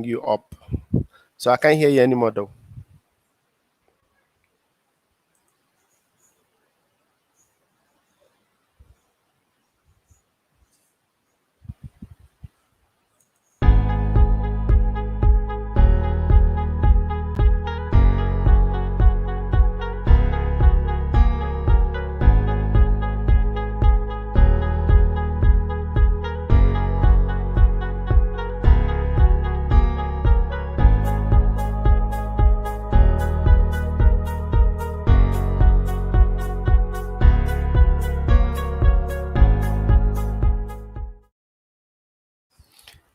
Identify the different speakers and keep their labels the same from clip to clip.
Speaker 1: you up. So I can't hear you anymore though.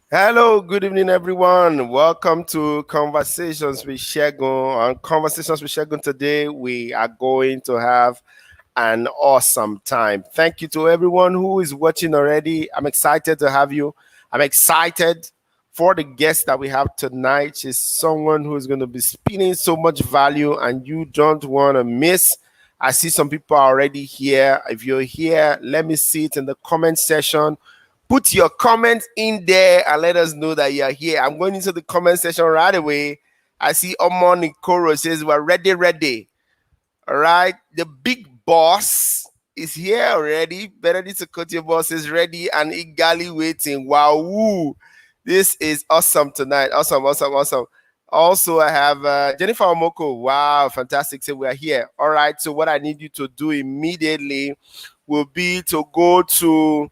Speaker 1: Hello, good evening, everyone. Welcome to Conversations with Segun. On Conversations with Segun today, we are going to have an awesome time. Thank you to everyone who is watching already. I'm excited to have you. I'm excited for the guest that we have tonight. She's someone who is going to be spinning so much value, and you don't want to miss. I see some people are already here. If you're here, let me see it in the comment section. Put your comments in there and let us know that you're here. I'm going into the comment section right away. I see Omon Nikoro says we're ready. All right. The big boss is here already. Benedict Okotie-eboh is ready and eagerly waiting. Wow. Woo. This is awesome tonight. Awesome. Also, I have Jennifer Omoko. Wow. Fantastic. So we are here. All right. So what I need you to do immediately will be to go to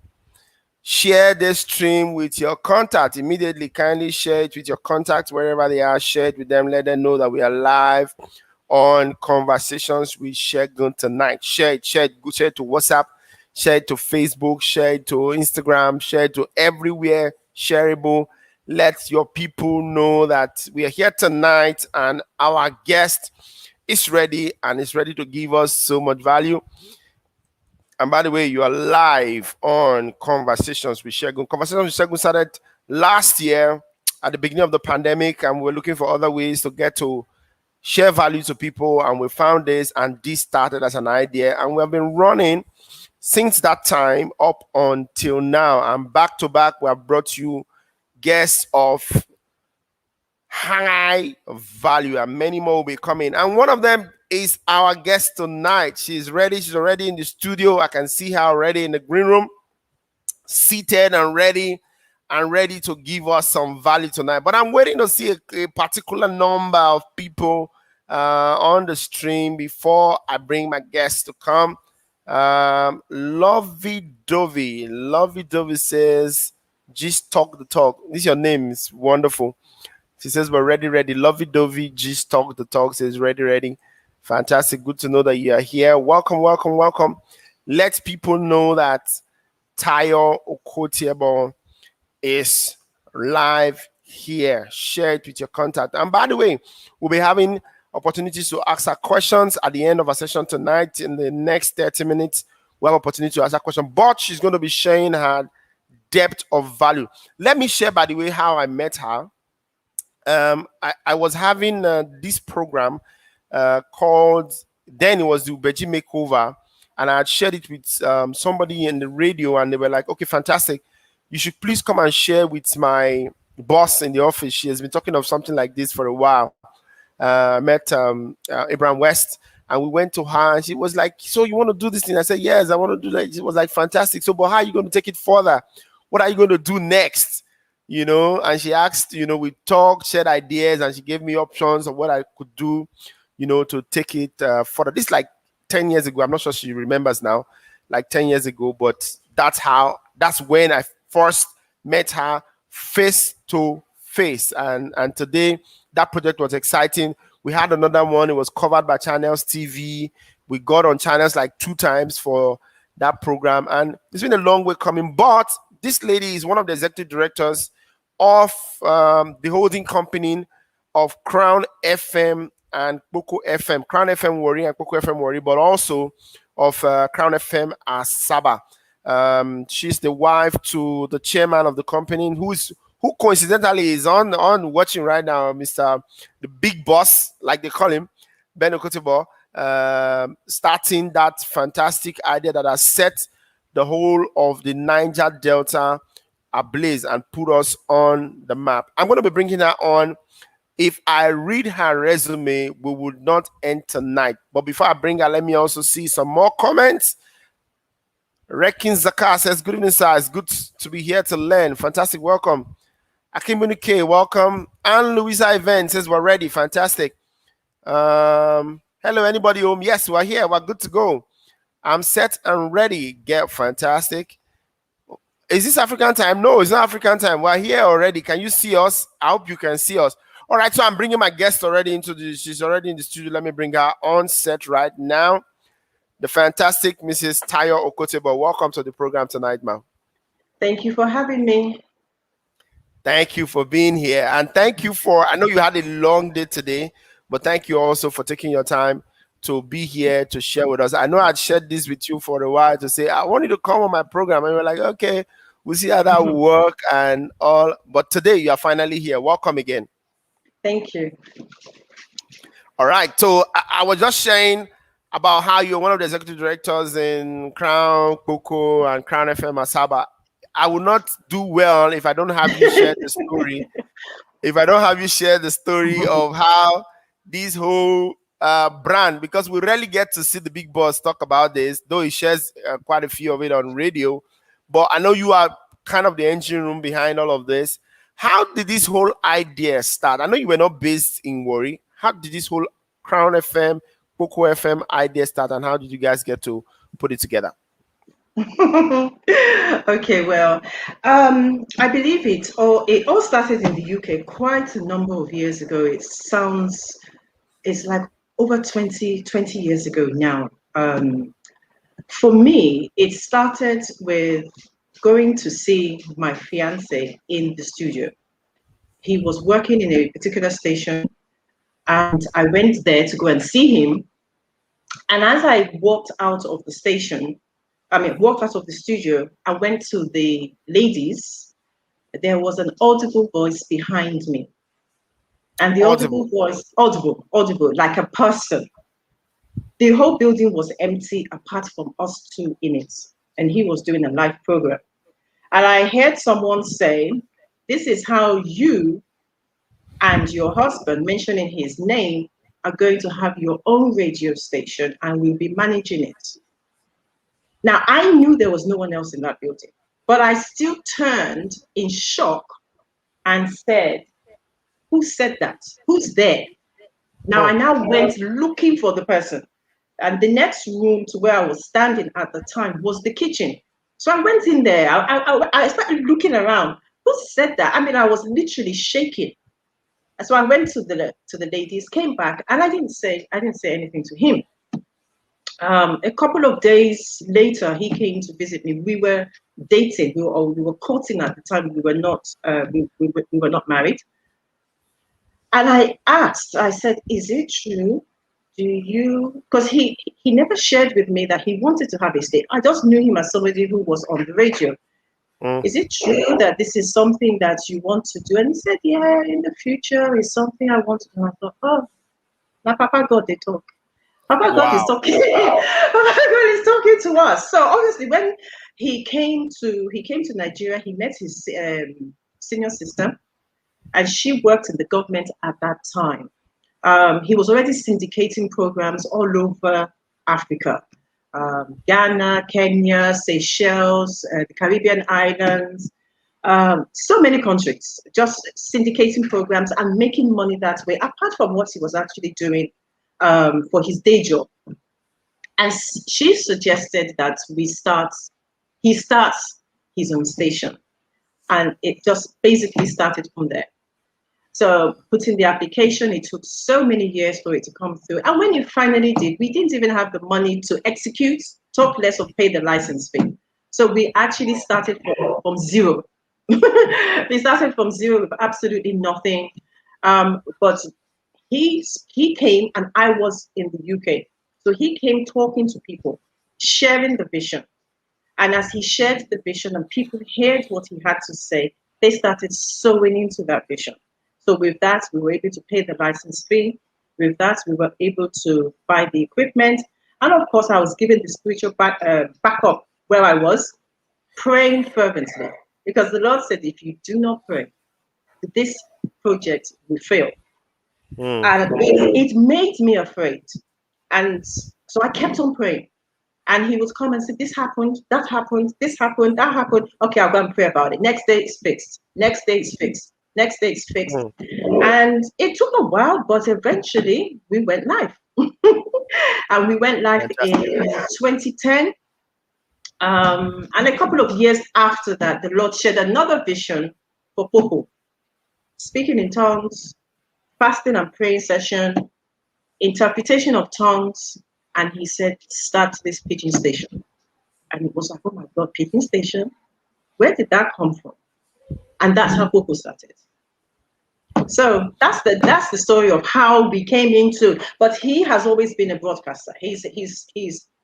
Speaker 1: share this stream with your contact. Immediately, kindly share it with your contacts wherever they are. Share it with them. Let them know that we are live on Conversations with Segun tonight. Share it to WhatsApp, share it to Facebook, share it to Instagram, share it to everywhere shareable. Let your people know that we are here tonight and our guest is ready and is ready to give us so much value. And by the way, you are live on Conversations with Segun. Conversations with Segun started last year at the beginning of the pandemic, and we're looking for other ways to get to share value to people. And we found this, and this started as an idea, and we have been running since that time up until now. And back to back, we have brought you guests of high value, and many more will be coming. And one of them is our guest tonight. She's ready. She's already in the studio. I can see her already in the green room, seated and ready to give us some value tonight. But I'm waiting to see a particular number of people on the stream before I bring my guests to come. Lovey Dovey says, just talk the talk. This is your name. It's wonderful. She says, we're ready. Lovey Dovey, just talk the talk, says ready. Fantastic. Good to know that you are here. Welcome. Let people know that Tayo Okotie-eboh is live here. Share it with your contact. And by the way, we'll be having opportunities to ask her questions at the end of our session tonight. In the next 30 minutes, we'll have opportunity to ask her question. But she's going to be sharing her depth of value. Let me share, by the way, how I met her. I was having this program called, then it was the Ubeji Makeover, and I had shared it with somebody in the radio, and they were like, okay, fantastic, you should please come and share with my boss in the office. She has been talking of something like this for a while. I met Abraham West, and we went to her, and she was like, so you want to do this thing? I said, yes, I want to do that. She was like, fantastic. So, but how are you going to take it further? What are you going to do next? And she asked, we talked, shared ideas, and she gave me options of what I could do, to take it further. This is like 10 years ago. I'm not sure she remembers now, like 10 years ago, but that's when I first met her face to face. And today that project was exciting. We had another one. It was covered by Channels TV. We got on Channels like 2 times for that program. And it's been a long way coming, but this lady is one of the executive directors of the holding company of Crown FM and Kpoko FM, Crown FM Warri and Kpoko FM Warri, but also of Crown FM Asaba. She's the wife to the chairman of the company, who coincidentally is on watching right now, Mr. the Big Boss, like they call him, Ben Okotie-eboh, starting that fantastic idea that has set the whole of the Niger Delta ablaze and put us on the map. I'm going to be bringing her on. If I read her resume, we would not end tonight. But before I bring her, let me also see some more comments. Rekin Zakar says, good evening, sir. It's good to be here to learn. Fantastic. Welcome. Akimunike, welcome. And Louisa Event says, we're ready. Fantastic. Hello, anybody home? Yes, we're here. We're good to go. I'm set and ready. Get fantastic. Is this African time? No, it's not African time. We're here already. Can you see us? I hope you can see us. All right, so I'm bringing my guest already she's already in the studio. Let me bring her on set right now. The fantastic Mrs. Tayo Okotie-eboh. Welcome to the program tonight, ma'am.
Speaker 2: Thank you for having me.
Speaker 1: Thank you for being here. And thank you for, I know you had a long day today, but thank you also for taking your time to be here to share with us. I know I'd shared this with you for a while to say, I want you to come on my program. And we're like, okay, we'll see how that will work and all. But today you are finally here. Welcome again.
Speaker 2: Thank you.
Speaker 1: All right. So I was just sharing about how you're one of the executive directors in Crown, Coco, and Crown FM Asaba. I will not do well if I don't have you share the story. If I don't have you share the story of how this whole brand, because we rarely get to see the big boss talk about this, though he shares quite a few of it on radio. But I know you are kind of the engine room behind all of this. How did this whole idea start? I know you were not based in Warri. How did this whole Crown FM, Coco FM idea start, and how did you guys get to put it together?
Speaker 2: Okay, well, I believe it all started in the UK quite a number of years ago. It's like over 20 years ago now. For me, it started with going to see my fiance in the studio. He was working in a particular station, and I went there to go and see him. And as I walked out of the studio, I went to the ladies. There was an audible voice behind me. And the audible voice, audible, like a person. The whole building was empty apart from us two in it. And he was doing a live program. And I heard someone say, this is how you and your husband, mentioning his name, are going to have your own radio station and we'll be managing it. Now, I knew there was no one else in that building, but I still turned in shock and said, who said that? Who's there? Now, I now went looking for the person. And the next room to where I was standing at the time was the kitchen. So I went in there. I started looking around. Who said that? I mean, I was literally shaking. And so I went to the ladies, came back, and I didn't say anything to him. A couple of days later, he came to visit me. We were dating. We were courting at the time. We were not. We were not married. And I asked. I said, "Is it true? Do you?" Because he never shared with me that he wanted to have a stay. I just knew him as somebody who was on the radio. Is it true that this is something that you want to do? And he said, yeah, in the future is something I want to do. I thought, oh, now Papa God, they talk. Papa God is talking. Papa God is talking to us. So obviously, when he came to Nigeria, he met his senior sister, and she worked in the government at that time. He was already syndicating programs all over Africa. Ghana, Kenya, Seychelles, the Caribbean islands, so many countries, just syndicating programs and making money that way, apart from what he was actually doing for his day job. And she suggested that he starts his own station. And it just basically started from there. So putting the application, it took so many years for it to come through. And when it finally did, we didn't even have the money to execute, talk less of pay the license fee. So we actually started from zero. We started from zero with absolutely nothing. But he came, and I was in the UK. So he came talking to people, sharing the vision. And as he shared the vision and people heard what he had to say, they started sewing into that vision. So with that, we were able to pay the license fee. With that, we were able to buy the equipment. And of course, I was given the spiritual backup where I was, praying fervently. because the Lord said, if you do not pray, this project will fail.
Speaker 1: Mm.
Speaker 2: And it made me afraid. And so I kept on praying. And he would come and say, this happened, that happened, this happened, that happened. Okay, I'll go and pray about it. Next day it's fixed. Next day it's fixed. Next day it's fixed.
Speaker 1: Mm.
Speaker 2: And it took a while, but eventually we went live. And we went live in
Speaker 1: Fantastic.
Speaker 2: 2010. And a couple of years after that, the Lord shared another vision for Popo, speaking in tongues, fasting and praying session, interpretation of tongues, and he said, start this pigeon station. And it was like, oh my God, pigeon station? Where did that come from? And that's how Popo started. So that's the story of how we came into. But he has always been a broadcaster. He's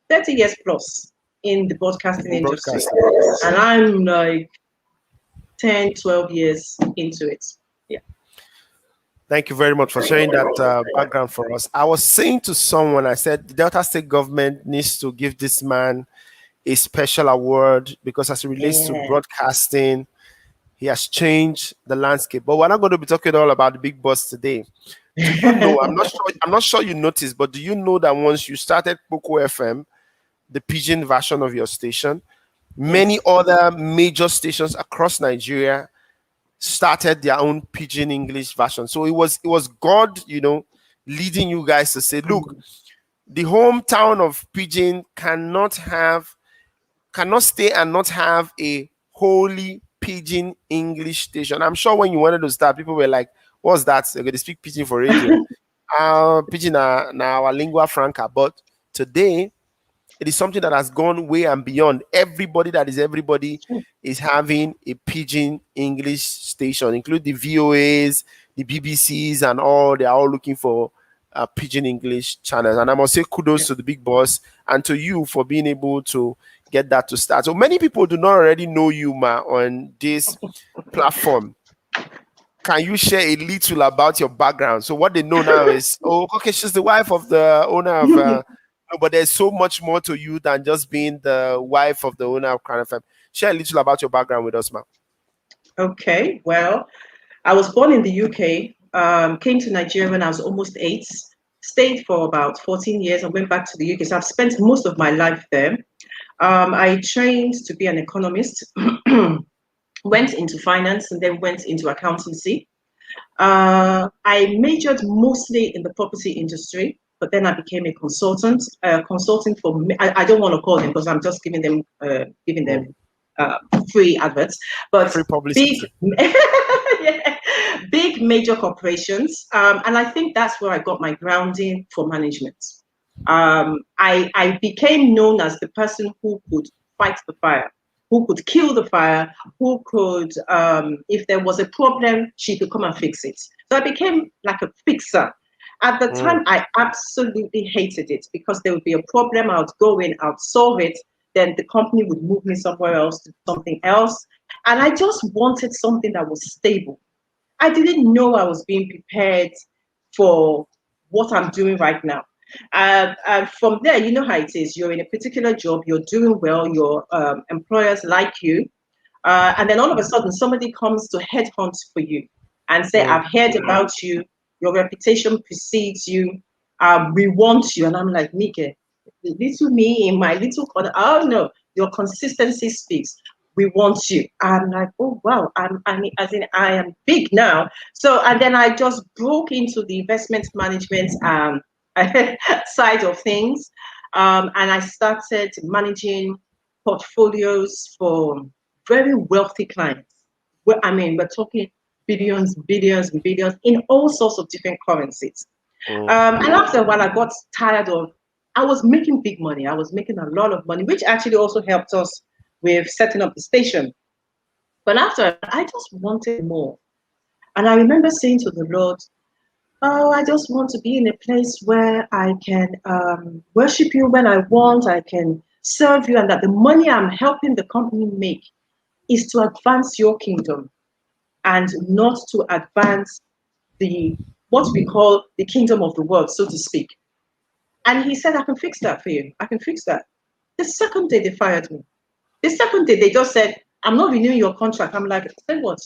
Speaker 2: 30 years plus in the broadcasting
Speaker 1: In
Speaker 2: industry,
Speaker 1: broadcasting, yes.
Speaker 2: and I'm like 10, 12 years into it. Yeah.
Speaker 1: Thank you very much for sharing that background for us. I was saying to someone, I said the Delta State government needs to give this man a special award because, as it relates to
Speaker 2: Yeah.
Speaker 1: broadcasting, he has changed the landscape. But we're not going to be talking all about the big boss today. Do you know? I'm not sure. I'm not sure you noticed, but do you know that once you started Poco FM, the pigeon version of your station, many
Speaker 2: Yes.
Speaker 1: other major stations across Nigeria started their own pidgin English version. So it was God, leading you guys to say, look, the hometown of pidgin cannot stay and not have a holy pidgin English station. I'm sure when you wanted to start, people were like, what's that? They're going to speak pidgin for radio. Pidgin now our lingua franca. But today it is something that has gone way and beyond. Everybody is having a pidgin English station, include the VOAs, the BBCs, and all. They are all looking for pidgin English channels. And I must say kudos to the big boss and to you for being able to get that to start. So many people do not already know you, Ma, on this platform. Can you share a little about your background? So what they know now is, oh, okay, she's the wife of the owner of. No, but there's so much more to you than just being the wife of the owner of Crown FM. Share a little about your background with us, ma'am.
Speaker 2: Okay. Well, I was born in the UK. Came to Nigeria when I was almost 8. Stayed for about 14 years and went back to the UK. So I've spent most of my life there. I trained to be an economist, went into finance, and then went into accountancy. I majored mostly in the property industry, but then I became a consultant, consulting for. I don't want to call them because I'm just giving
Speaker 1: Mm.
Speaker 2: them uh, free adverts, but
Speaker 1: Free
Speaker 2: big,
Speaker 1: publicity.
Speaker 2: yeah, big major corporations, and I think that's where I got my grounding for management. I became known as the person who could fight the fire, who could kill the fire, who could, if there was a problem, she could come and fix it. So I became like a fixer. At the
Speaker 1: Mm.
Speaker 2: time, I absolutely hated it because there would be a problem, I would go in, I would solve it, then the company would move me somewhere else to something else. And I just wanted something that was stable. I didn't know I was being prepared for what I'm doing right now. And from there, you know how it is. You're in a particular job, you're doing well, your employers like you, and then all of a sudden somebody comes to headhunt for you and say,
Speaker 1: Mm.
Speaker 2: I've heard about you, your reputation precedes you, we want you. And I'm like, Nike, little me in my little corner, oh no, your consistency speaks. We want you. I'm like, oh wow, I mean, as in I am big now. So and then I just broke into the investment management side of things. And I started managing portfolios for very wealthy clients. Well, I mean, we're talking billions, billions, and billions in all sorts of different currencies.
Speaker 1: Mm.
Speaker 2: And after a while, I got tired of. I was making big money. I was making a lot of money, which actually also helped us with setting up the station. But after, I just wanted more. And I remember saying to the Lord, oh, I just want to be in a place where I can worship you when I want, I can serve you, and that the money I'm helping the company make is to advance your kingdom and not to advance the what we call the kingdom of the world, so to speak. And he said, I can fix that for you. I can fix that. The second day they fired me. The second day they just said, I'm not renewing your contract. I'm like, say what?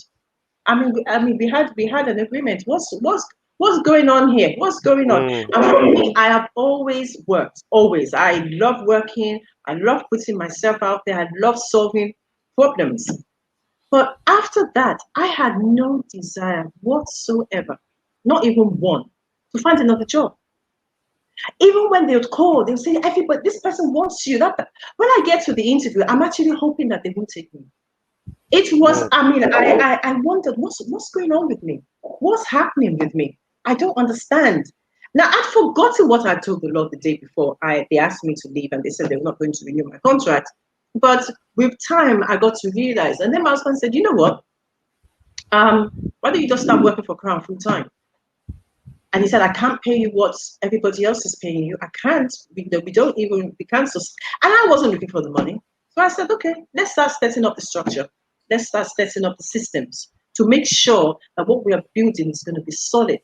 Speaker 2: We had an agreement. What's going on here? What's going on?
Speaker 1: Mm.
Speaker 2: And for me, I have always worked. Always. I love working. I love putting myself out there. I love solving problems. But after that, I had no desire whatsoever, not even one, to find another job. Even when they would call, they would say, everybody, this person wants you. When I get to the interview, I'm actually hoping that they won't take me. It was,
Speaker 1: Mm.
Speaker 2: I wondered what's going on with me? What's happening with me? I don't understand. Now I'd forgotten what I told the Lord the day before. They asked me to leave and they said they were not going to renew my contract. But with time I got to realize. And then my husband said, you know what? Why don't you just start working for Crown full time? And he said, I can't pay you what everybody else is paying you. I can't. We can't. And I wasn't looking for the money. So I said, okay, let's start setting up the structure. Let's start setting up the systems to make sure that what we are building is going to be solid.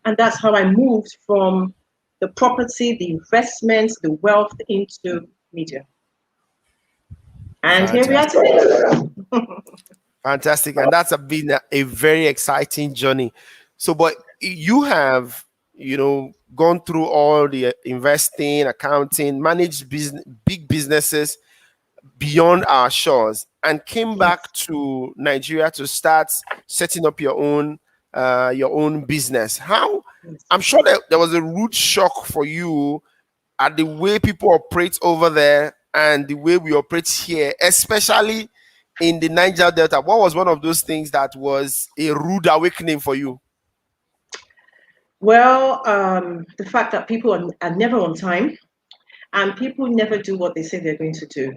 Speaker 2: And that's how I moved from the property, the investments, the wealth into media. And here we are
Speaker 1: Fantastic.
Speaker 2: today.
Speaker 1: Fantastic. And that's been a very exciting journey. So, but you have, gone through all the investing, accounting, managed business, big businesses beyond our shores, and came
Speaker 2: Yes,
Speaker 1: back to Nigeria to start setting up your own business. How?
Speaker 2: yes.
Speaker 1: I'm sure that there was a rude shock for you at the way people operate over there and the way we operate here, especially in the Niger Delta. What was one of those things that was a rude awakening for you?
Speaker 2: Well, the fact that people are never on time and people never do what they say they're going to do.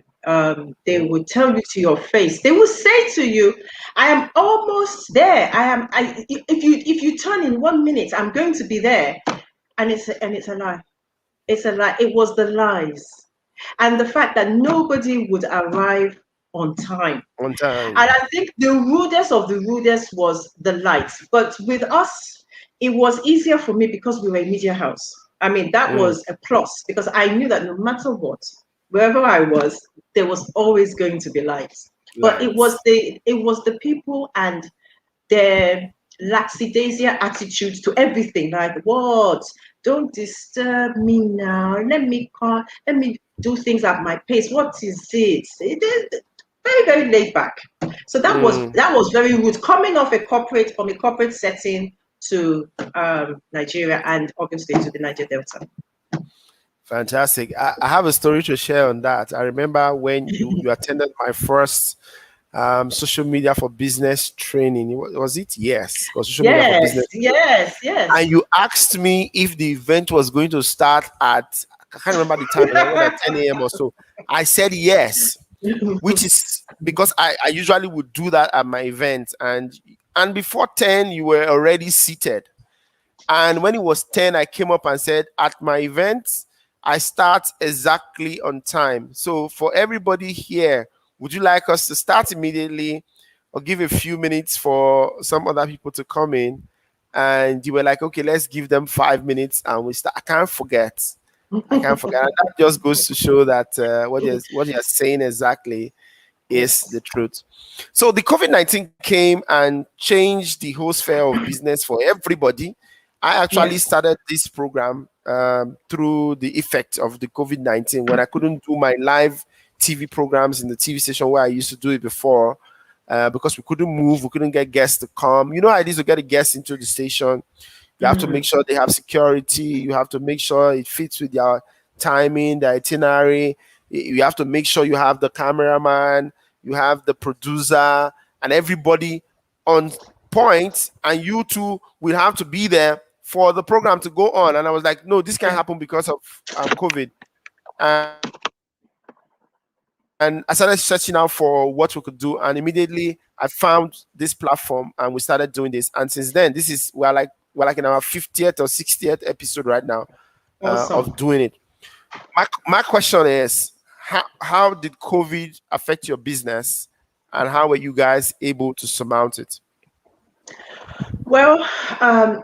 Speaker 2: They will tell you to your face. They will say to you, "I am almost there. I am. If you turn in 1 minute, I'm going to be there," and it's a lie. It's a lie. It was the lies, and the fact that nobody would arrive on time.
Speaker 1: On
Speaker 2: And
Speaker 1: time.
Speaker 2: I think the rudest of the rudest was the lights. But with us, it was easier for me because we were a media house. I mean, that
Speaker 1: Mm.
Speaker 2: was a plus because I knew that no matter what, wherever I was, there was always going to be lights. But
Speaker 1: Lights.
Speaker 2: it was the people and their lackadaisia attitude to everything. Like, what? Don't disturb me now. Let me call. Let me do things at my pace. What is it? It is very, very laid back. So
Speaker 1: Mm.
Speaker 2: that was very rude. Coming off from a corporate setting to Nigeria and obviously to the Niger Delta.
Speaker 1: Fantastic. I have a story to share on that. I remember when you attended my first social media for business training. Was it? Yes, it was social media for
Speaker 2: Yes,
Speaker 1: business.
Speaker 2: yes, yes.
Speaker 1: And you asked me if the event was going to start at, I can't remember the time, but was at 10 a.m. or so. I said yes, which is because I usually would do that at my event. And before 10, you were already seated. And when it was 10, I came up and said, at my event, I start exactly on time. So for everybody here, would you like us to start immediately or give a few minutes for some other people to come in? And you were like, okay, let's give them 5 minutes and we start. I can't forget. I can't forget. And that just goes to show that what you're saying exactly is
Speaker 2: Yes.
Speaker 1: the truth. So the COVID-19 came and changed the whole sphere of business for everybody. I actually
Speaker 2: Yes.
Speaker 1: started this program through the effect of the COVID-19 when I couldn't do my live TV programs in the TV station where I used to do it before because we couldn't move, we couldn't get guests to come. You know how it is to get a guest into the station. You have to make
Speaker 2: Mm.
Speaker 1: sure they have security. You have to make sure it fits with your timing, the itinerary. You have to make sure you have the cameraman, you have the producer, and everybody on point. And you two will have to be there for the program to go on. And I was like, no, this can't
Speaker 2: Yeah.
Speaker 1: happen because of COVID. And I started searching out for what we could do. And immediately I found this platform and we started doing this. And since then, we're like in our 50th or 60th episode right now of doing
Speaker 2: Awesome.
Speaker 1: it. My question is, how did COVID affect your business and how were you guys able to surmount it?
Speaker 2: Well, um,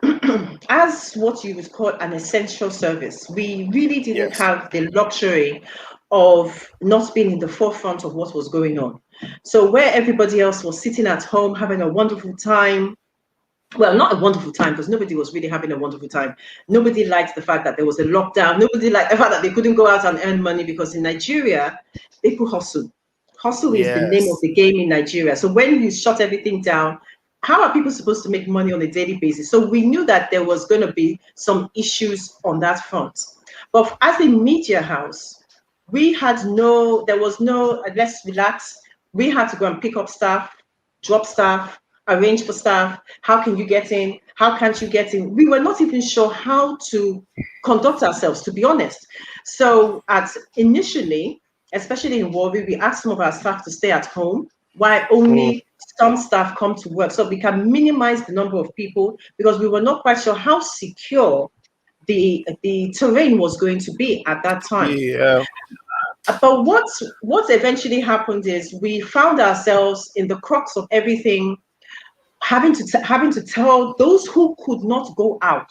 Speaker 2: as what you would call an essential service, we really didn't
Speaker 1: Yes.
Speaker 2: have the luxury of not being in the forefront of what was going on. So where everybody else was sitting at home having a wonderful time, well, not a wonderful time because nobody was really having a wonderful time. Nobody liked the fact that there was a lockdown. Nobody liked the fact that they couldn't go out and earn money because in Nigeria, people hustle. Hustle is the name of
Speaker 1: Yes.
Speaker 2: the game in Nigeria. So when you shut everything down, how are people supposed to make money on a daily basis? So we knew that there was going to be some issues on that front. But as a media house, there was no, let's relax. We had to go and pick up staff, drop staff, arrange for staff. How can you get in? How can't you get in? We were not even sure how to conduct ourselves, to be honest. So at initially, especially in Warri, we asked some of our staff to stay at home while
Speaker 1: Mm,
Speaker 2: only some staff come to work so we can minimize the number of people because we were not quite sure how secure the terrain was going to be at that time.
Speaker 1: yeah.
Speaker 2: But what eventually happened is we found ourselves in the crux of everything, having to tell those who could not go out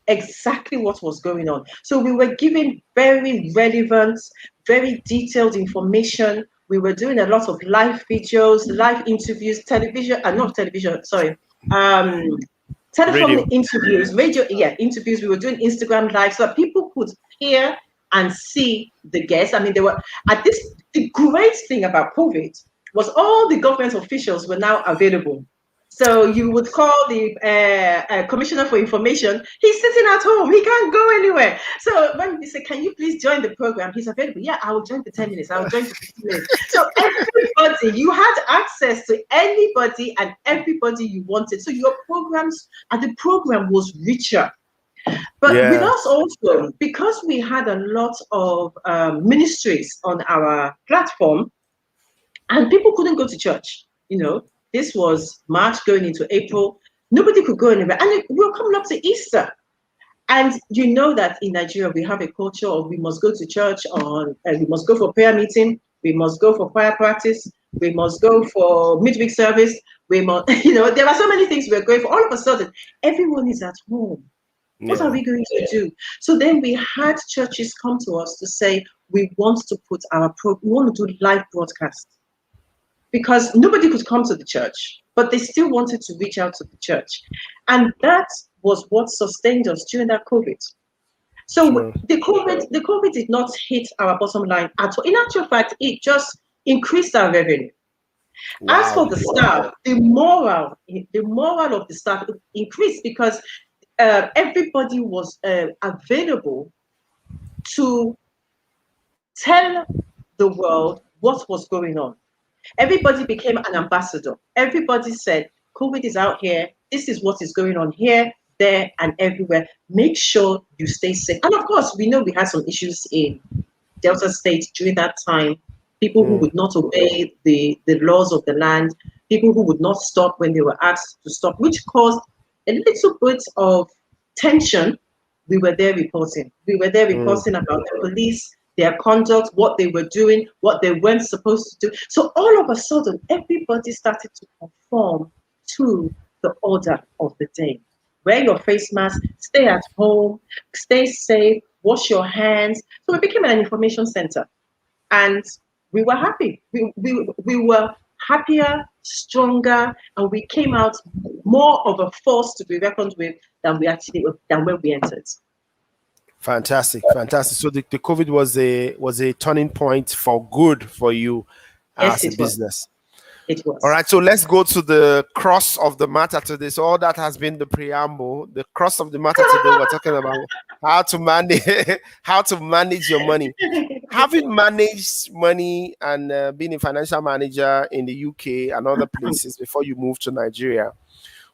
Speaker 2: exactly what was going on. So we were giving very relevant, very detailed information. We were doing a lot of live videos, live interviews, television, not television, sorry, um, telephone
Speaker 1: Radio.
Speaker 2: interviews, radio, yeah, interviews. We were doing Instagram live so that people could hear and see the guests. I mean, they were at this. The great thing about COVID was all the government officials were now available. So you would call the commissioner for information. He's sitting at home. He can't go anywhere. So when you say, "Can you please join the program?" He's available. Yeah, I will join for 10 minutes. I will join for 15 minutes. So everybody, you had access to anybody and everybody you wanted. So your programs and the program was richer. But with
Speaker 1: Yes.
Speaker 2: us also, because we had a lot of ministries on our platform, and people couldn't go to church. This was March going into April. Nobody could go anywhere. And we were coming up to Easter. And you know that in Nigeria, we have a culture of we must go to church we must go for prayer meeting, we must go for choir practice, we must go for midweek service, we must, there are so many things we're going for. All of a sudden, everyone is at home. What are
Speaker 1: Yeah.
Speaker 2: we going to do? So then we had churches come to us to say, we want to put we want to do live broadcasts because nobody could come to the church, but they still wanted to reach out to the church. And that was what sustained us during that COVID. So
Speaker 1: Sure.
Speaker 2: the COVID did not hit our bottom line at all. In actual fact, it just increased our revenue. As for
Speaker 1: Wow.
Speaker 2: the staff, the morale of the staff increased because everybody was available to tell the world what was going on. Everybody became an ambassador. Everybody said, COVID is out here. This is what is going on here, there, and everywhere. Make sure you stay safe. And of course, we know we had some issues in Delta State during that time. People who
Speaker 1: Mm,
Speaker 2: would not obey the laws of the land, people who would not stop when they were asked to stop, which caused a little bit of tension. We were there reporting. We were there
Speaker 1: mm,
Speaker 2: reporting about the police, their conduct, what they were doing, what they weren't supposed to do. So all of a sudden, everybody started to conform to the order of the day. Wear your face mask, stay at home, stay safe, wash your hands. So we became an information center. And we were happy. We were happier, stronger, and we came out more of a force to be reckoned with than when we entered.
Speaker 1: fantastic. Fantastic. So the COVID was a turning point for good for you
Speaker 2: Yes,
Speaker 1: as a
Speaker 2: it was.
Speaker 1: business.
Speaker 2: It
Speaker 1: All
Speaker 2: was.
Speaker 1: right, so let's go to the cross of the matter today. So all that has been the preamble. The cross of the matter today, we're talking about how to manage how to manage your money. Having managed money and being a financial manager in the UK and other places before you moved to Nigeria,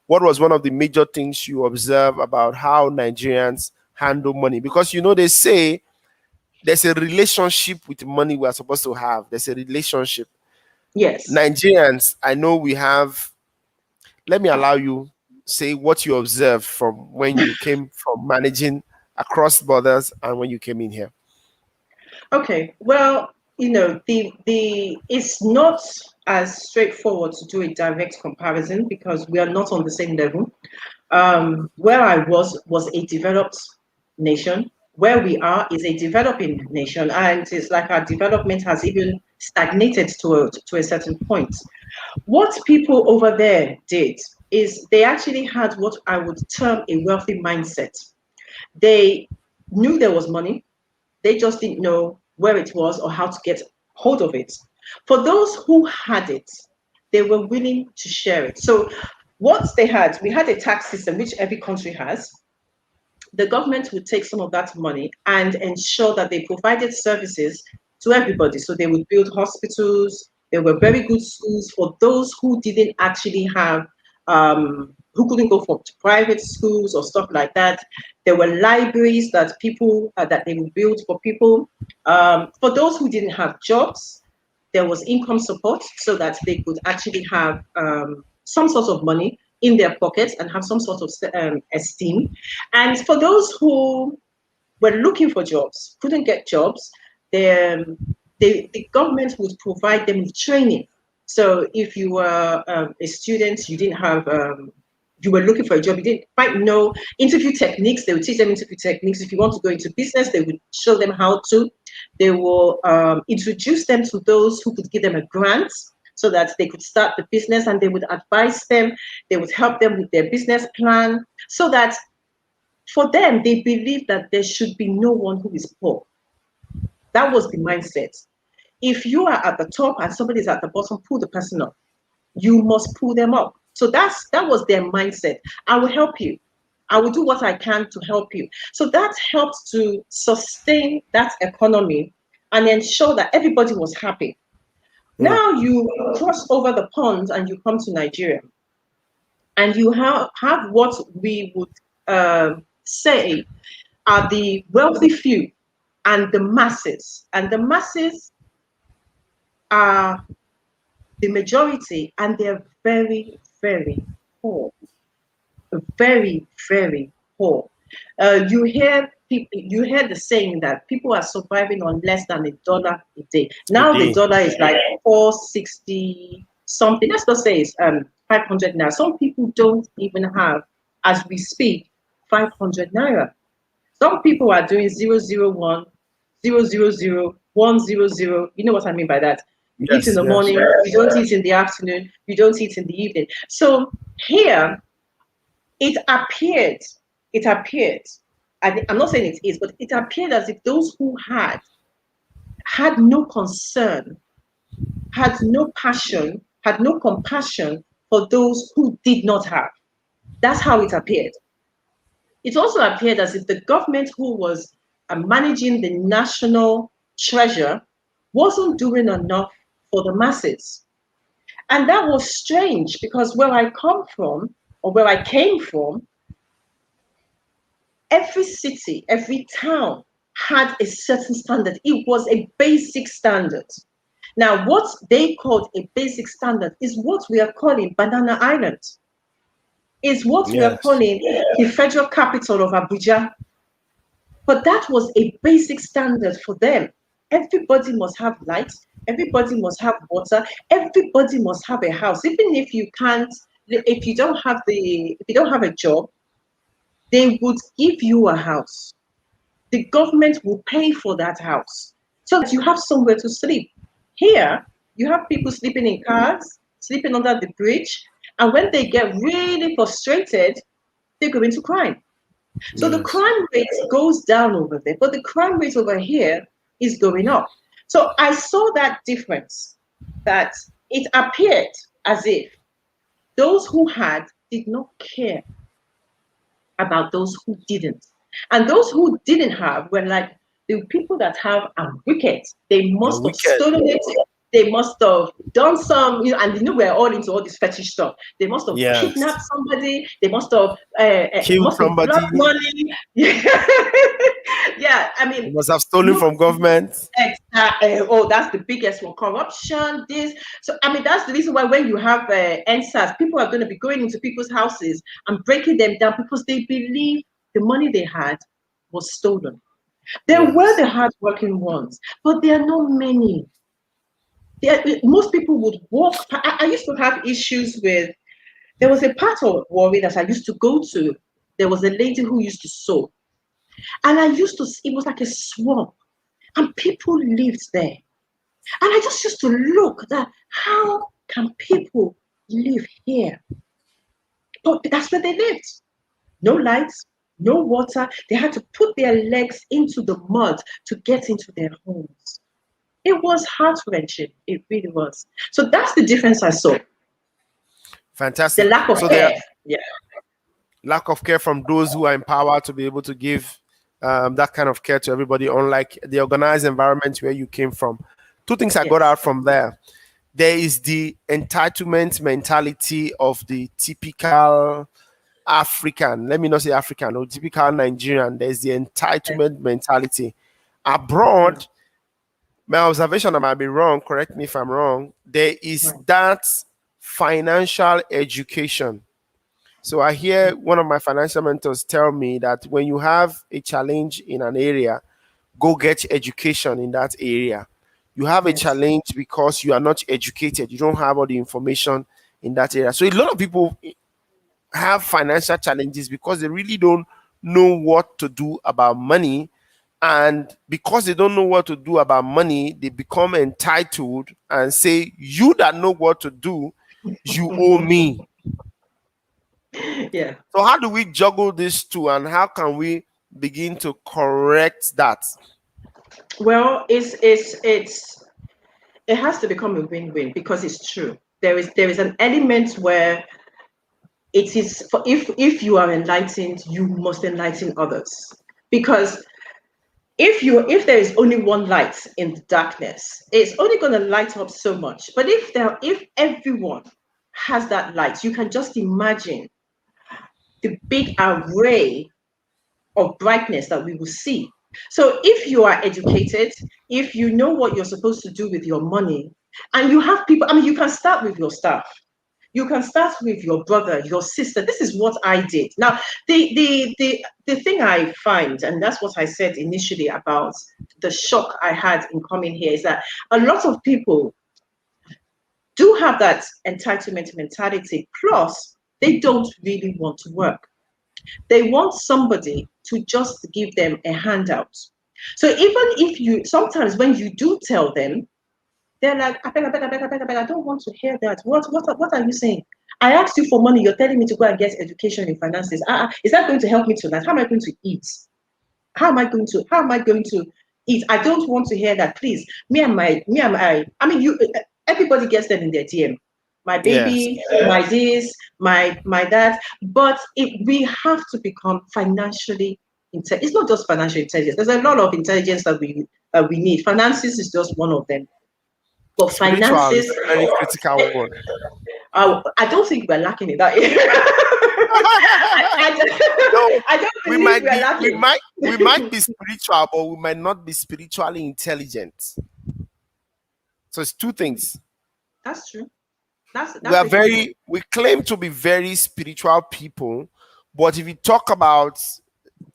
Speaker 1: what was one of the major things you observe about how Nigerians handle money? Because they say there's a relationship with money we are supposed to have. There's a relationship.
Speaker 2: Yes.
Speaker 1: Nigerians, I know we have. Let me allow you say what you observed from when you came from managing across borders and when you came in here.
Speaker 2: Okay. Well, the it's not as straightforward to do a direct comparison because we are not on the same level. Where I was a developed nation. where we are is a developing nation, and it's like our development has even stagnated to a certain point. What people over there did is they actually had what I would term a wealthy mindset. They knew there was money, they just didn't know where it was or how to get hold of it. For those who had it, they were willing to share it. So, what they had, we had a tax system, which every country has. The government would take some of that money and ensure that they provided services to everybody. So they would build hospitals. There were very good schools for those who didn't actually have, who couldn't go for private schools or stuff like that. There were libraries that people that they would build for people. For those who didn't have jobs, there was income support so that they could actually have some sort of money in their pockets and have some sort of esteem. And for those who were looking for jobs, couldn't get jobs, the government would provide them with training. So if you were a student, you didn't have, you were looking for a job, you didn't quite know interview techniques, they would teach them interview techniques. If you want to go into business, they would show them how to. They will introduce them to those who could give them a grant so that they could start the business, and they would advise them, they would help them with their business plan, so that for them, they believe that there should be no one who is poor. That was the mindset. If you are at the top and somebody is at the bottom, pull the person up. You must pull them up. So that was their mindset. I will help you. I will do what I can to help you. So that helped to sustain that economy and ensure that everybody was happy.
Speaker 1: Mm.
Speaker 2: Now you cross over the pond and you come to Nigeria, and you have what we would say are the wealthy few and the masses. And the masses are the majority, and they're very, very poor. Very, very poor. You hear the saying that people are surviving on less than $1 a day.
Speaker 1: A
Speaker 2: Now the
Speaker 1: day.
Speaker 2: dollar is like 460 something. Let's just say it's 500 naira. Some people don't even have, as we speak, 500 naira. Some people are doing 001, 100. You know what I mean by that? You eat in
Speaker 1: Yes,
Speaker 2: the
Speaker 1: yes.
Speaker 2: morning, you don't eat in the afternoon, you don't eat in the evening. So here it appeared, I'm not saying it is, but it appeared as if those who had no concern, had no passion, had no compassion for those who did not have. That's how it appeared. It also appeared as if the government who was managing the national treasure wasn't doing enough for the masses. And that was strange because where I come from, or where I came from, every city, every town had a certain standard. It was a basic standard. Now, what they called a basic standard is what we are calling Banana Island, is what we are
Speaker 1: Yes.
Speaker 2: calling the federal capital of Abuja. But that was a basic standard for them. Everybody must have light, everybody must have water, everybody must have a house. Even if you can't, if you don't have a job, they would give you a house. The government will pay for that house so that you have somewhere to sleep. Here, you have people sleeping in cars, sleeping under the bridge, and when they get really frustrated, they go into crime. So the
Speaker 1: Yes.
Speaker 2: crime rate goes down over there, but the crime rate over here is going up. So I saw that difference, that it appeared as if those who had did not care about those who didn't. And those who didn't have were like, the people that have are wicked. They
Speaker 1: The
Speaker 2: must have
Speaker 1: wicked.
Speaker 2: stolen it. They must have done some, and we're all into all this fetish stuff. They must have
Speaker 1: Yes.
Speaker 2: kidnapped somebody. They must have,
Speaker 1: Killed
Speaker 2: must be blood
Speaker 1: somebody.
Speaker 2: money. Yeah, I
Speaker 1: They
Speaker 2: mean,
Speaker 1: must have stolen
Speaker 2: look,
Speaker 1: from government.
Speaker 2: oh, that's the biggest one. Corruption, this. So, I mean, that's the reason why when you have NSAS, people are going to be going into people's houses and breaking them down because they believe the money they had was stolen. There were
Speaker 1: Yes.
Speaker 2: the hardworking ones, but there are not many. Most people would walk. I used to have issues with. There was a part of Warri that I used to go to. There was a lady who used to sew. And I used to, it was like a swamp, and people lived there. And I just used to look that how can people live here? But that's where they lived. No lights, no water. They had to put their legs into the mud to get into their homes. It was heart wrenching. It really was. So that's the difference I saw. The
Speaker 1: Fantastic.
Speaker 2: lack of
Speaker 1: So there
Speaker 2: care. Yeah.
Speaker 1: lack of care from those who are empowered to be able to give that kind of care to everybody, unlike the organized environment where you came from. Two things I got
Speaker 2: Yes.
Speaker 1: out from there. There is the entitlement mentality of the typical African, let me not say African, or typical Nigerian. There's the
Speaker 2: Yes.
Speaker 1: entitlement mentality.
Speaker 2: Mm.
Speaker 1: Abroad, my observation, I might be wrong, correct me if I'm wrong, there is
Speaker 2: Right.
Speaker 1: that financial education. So I hear
Speaker 2: Mm.
Speaker 1: one of my financial mentors tell me that when you have a challenge in an area, go get education in that area. You have a
Speaker 2: Yes.
Speaker 1: challenge because you are not educated, you don't have all the information in that area. So a lot of people have financial challenges because they really don't know what to do about money. And because they don't know what to do about money, they become entitled and say, you that know what to do, you owe me.
Speaker 2: Yeah.
Speaker 1: So how do we juggle these two, and how can we begin to correct that?
Speaker 2: Well, it has to become a win-win because it's true. There is an element where it is for, if you are enlightened, you must enlighten others. Because if there is only one light in the darkness, it's only going to light up so much. But if everyone has that light, you can just imagine the big array of brightness that we will see. So if you are educated, if you know what you're supposed to do with your money, and you have people, I mean, you can start with your staff. You can start with your brother, your sister. This is what I did. Now, the thing I find, and that's what I said initially about the shock I had in coming here, is that a lot of people do have that entitlement mentality. Plus, they don't really want to work. They want somebody to just give them a handout. So even if you sometimes when you do tell them, they're like, I beg, I beg, I beg, I beg, I beg, I don't want to hear that. What are you saying? I asked you for money, you're telling me to go and get education in finances. Is that going to help me tonight? How am I going to eat? How am I going to eat? I don't want to hear that. Please, I mean you everybody gets them in their DM. My
Speaker 1: Yes,
Speaker 2: baby, my this, my that. But we have to become financially intelligent. It's not just financial intelligence. There's a lot of intelligence that we need. Finances is just one of them. But
Speaker 1: spiritual is
Speaker 2: finances,
Speaker 1: a very critical word.
Speaker 2: I don't think we're lacking in that.
Speaker 1: No,
Speaker 2: I don't
Speaker 1: we
Speaker 2: believe
Speaker 1: might
Speaker 2: we're
Speaker 1: be,
Speaker 2: lacking.
Speaker 1: we might be spiritual, but we might not be spiritually intelligent. So it's two things.
Speaker 2: That's true.
Speaker 1: We
Speaker 2: That's
Speaker 1: are
Speaker 2: a good one.
Speaker 1: we claim to be very spiritual people, but if you talk about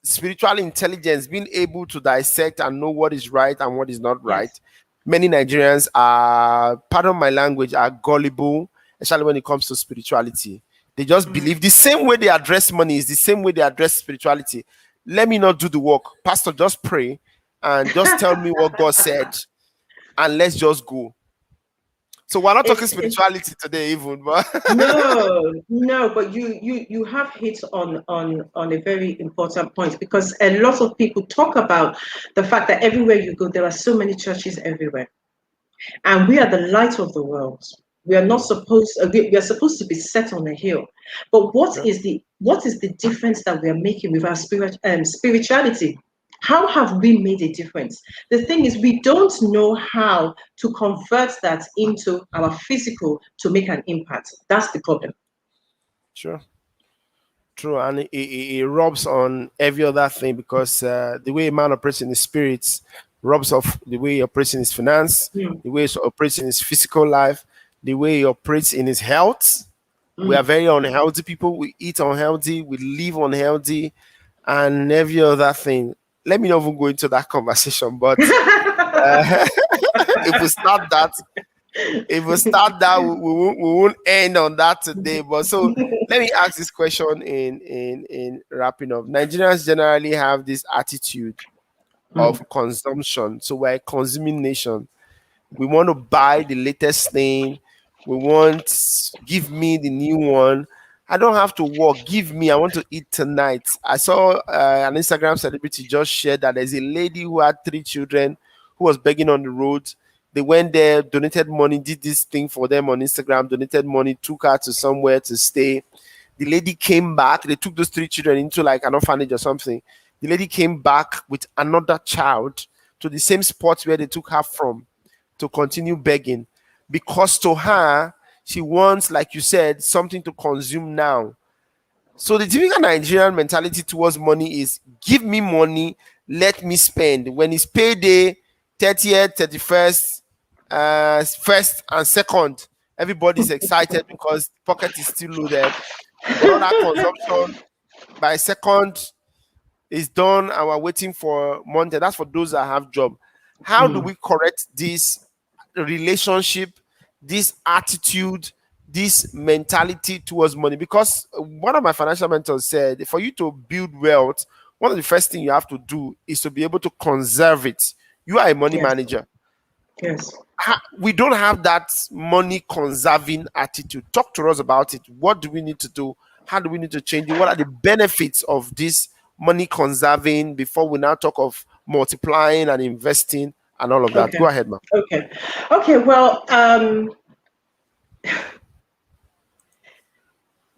Speaker 1: spiritual intelligence, being able to dissect and know what is right and what is not right,
Speaker 2: Yes.
Speaker 1: many Nigerians are, pardon my language, are gullible, especially when it comes to spirituality. They just
Speaker 2: Mm.
Speaker 1: believe the same way they address money is the same way they address spirituality. Let me not do the work. Pastor, just pray and just tell me what God said, and let's just go. So we're not talking
Speaker 2: it's
Speaker 1: spirituality today, even, but
Speaker 2: no, no, but you have hit on a very important point because a lot of people talk about the fact that everywhere you go, there are so many churches everywhere. And we are the light of the world. We are not supposed we are supposed to be set on a hill. But what is the difference that we are making with our spirituality? How have we made a difference? The thing is, we don't know how to convert that into our physical to make an impact. That's the problem.
Speaker 1: sure. True, and it rubs on every other thing because the way a man operates in his spirits rubs off the way he operates in his finance,
Speaker 2: Mm,
Speaker 1: the way he operates in his physical life, the way he operates in his health. We are
Speaker 2: mm.
Speaker 1: very unhealthy people. We eat unhealthy, we live unhealthy, and every other thing. Let me not even go into that conversation, but if we start that, If we start that, we won't end on that today. But so let me ask this question in wrapping up. Nigerians generally have this attitude
Speaker 2: Mm,
Speaker 1: of consumption. So we're a consuming nation. We want to buy the latest thing. We want, give me the new one. I don't have to work. Give me. I want to eat tonight. I saw an Instagram celebrity just shared that there's a lady who had three children who was begging on the road. They went there, donated money, did this thing for them on Instagram, donated money, took her to somewhere to stay. The lady came back. They took those three children into like an orphanage or something. The lady came back with another child to the same spot where they took her from to continue begging because to her, she wants, like you said, something to consume now. So the typical Nigerian mentality towards money is give me money, let me spend. When it's payday, 30th, 31st, first and second, everybody's excited because pocket is still loaded. But all that consumption by second is done and we're waiting for Monday. That's for those that have job. How do
Speaker 2: mm.
Speaker 1: we correct this relationship, this attitude, this mentality towards money? Because one of my financial mentors said, for you to build wealth, one of the first things you have to do is to be able to conserve it. You are a money
Speaker 2: Yes,
Speaker 1: manager.
Speaker 2: yes.
Speaker 1: We don't have that money conserving attitude. Talk to us about it. What do we need to do? How do we need to change it? What are the benefits of this money conserving before we now talk of multiplying and investing and all of that?
Speaker 2: Okay,
Speaker 1: Go ahead, ma'am.
Speaker 2: okay, okay. Well,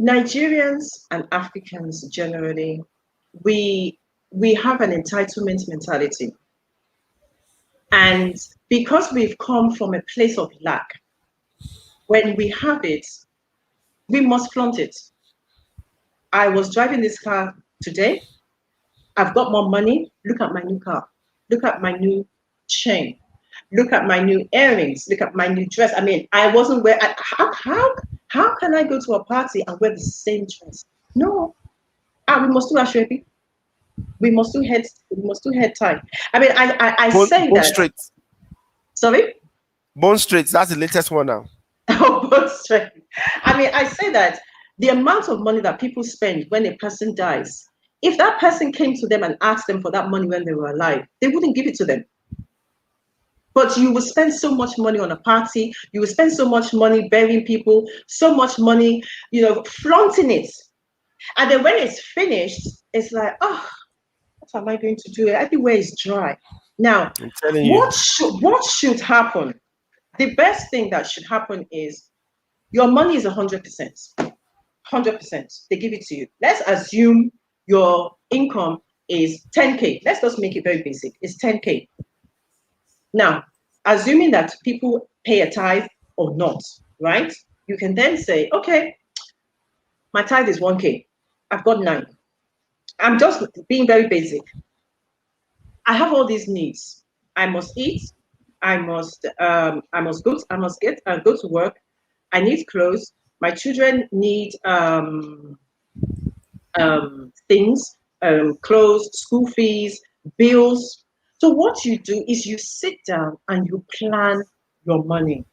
Speaker 2: Nigerians and Africans generally, we we have an entitlement mentality, and because we've come from a place of lack, when we have it, we must flaunt it. I was driving this car today. I've got more money. Look at my new car. Look at my new chain. Look at my new earrings. Look at my new dress. I mean, I wasn't wearing. How can I go to a party and wear the same dress? No. We must do ashwebi. We must do head. We must do head tie. I mean, I say
Speaker 1: Bone
Speaker 2: that.
Speaker 1: straight.
Speaker 2: Sorry.
Speaker 1: Bone straight. That's the latest one now.
Speaker 2: Oh, both strength. I mean, I say that the amount of money that people spend when a person dies, if that person came to them and asked them for that money when they were alive, they wouldn't give it to them. But you will spend so much money on a party, you will spend so much money burying people, so much money, flaunting it. And then when it's finished, it's like, oh, what am I going to do? Everywhere is dry. Now,
Speaker 1: I'm telling you.
Speaker 2: what should happen? The best thing that should happen is your money is 100%. 100%. They give it to you. Let's assume your income is 10K. Let's just make it very basic. It's 10K. Now, assuming that people pay a tithe or not, right? You can then say, okay, my tithe is 1K. I've got 9. I'm just being very basic. I have all these needs. I must eat. I must go to work. I need clothes. My children need things, clothes, school fees, bills. So what you do is you sit down and you plan your money.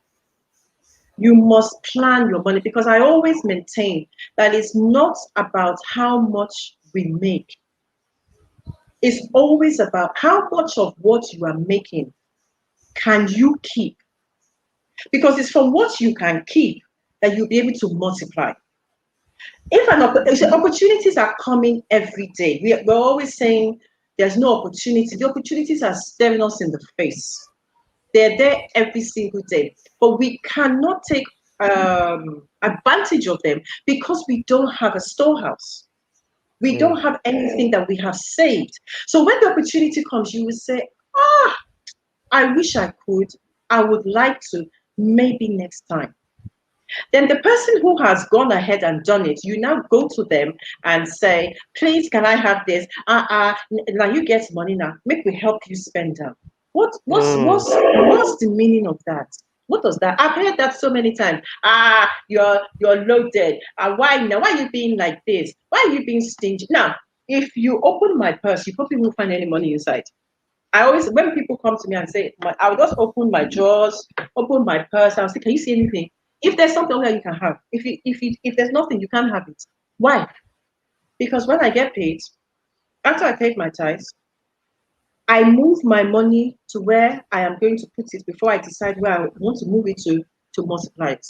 Speaker 2: You must plan your money because I always maintain that it's not about how much we make. It's always about how much of what you are making can you keep? Because it's from what you can keep that you'll be able to multiply. Opportunities are coming every day. We're always saying there's no opportunity. The opportunities are staring us in the face. They're there every single day, but we cannot take advantage of them because we don't have a storehouse. We don't
Speaker 1: Mm.
Speaker 2: have anything that we have saved. So when the opportunity comes, you will say, ah, I wish I could. I would like to. Maybe next time. Then the person who has gone ahead and done it, you now go to them and say, please, can I have this? Now you get money now. Make we help you spend them.
Speaker 1: Mm.
Speaker 2: What's the meaning of that? What does that? I've heard that so many times. You're loaded. Why now? Why are you being like this? Why are you being stingy? Now, if you open my purse, you probably won't find any money inside. I always, when people come to me and say, I will just open my drawers, open my purse, I'll say, can you see anything? If there's something there, you can have. If there's nothing, you can't have it. Why? Because when I get paid, after I paid my tithes, I move my money to where I am going to put it before I decide where I want to move it to multiply it.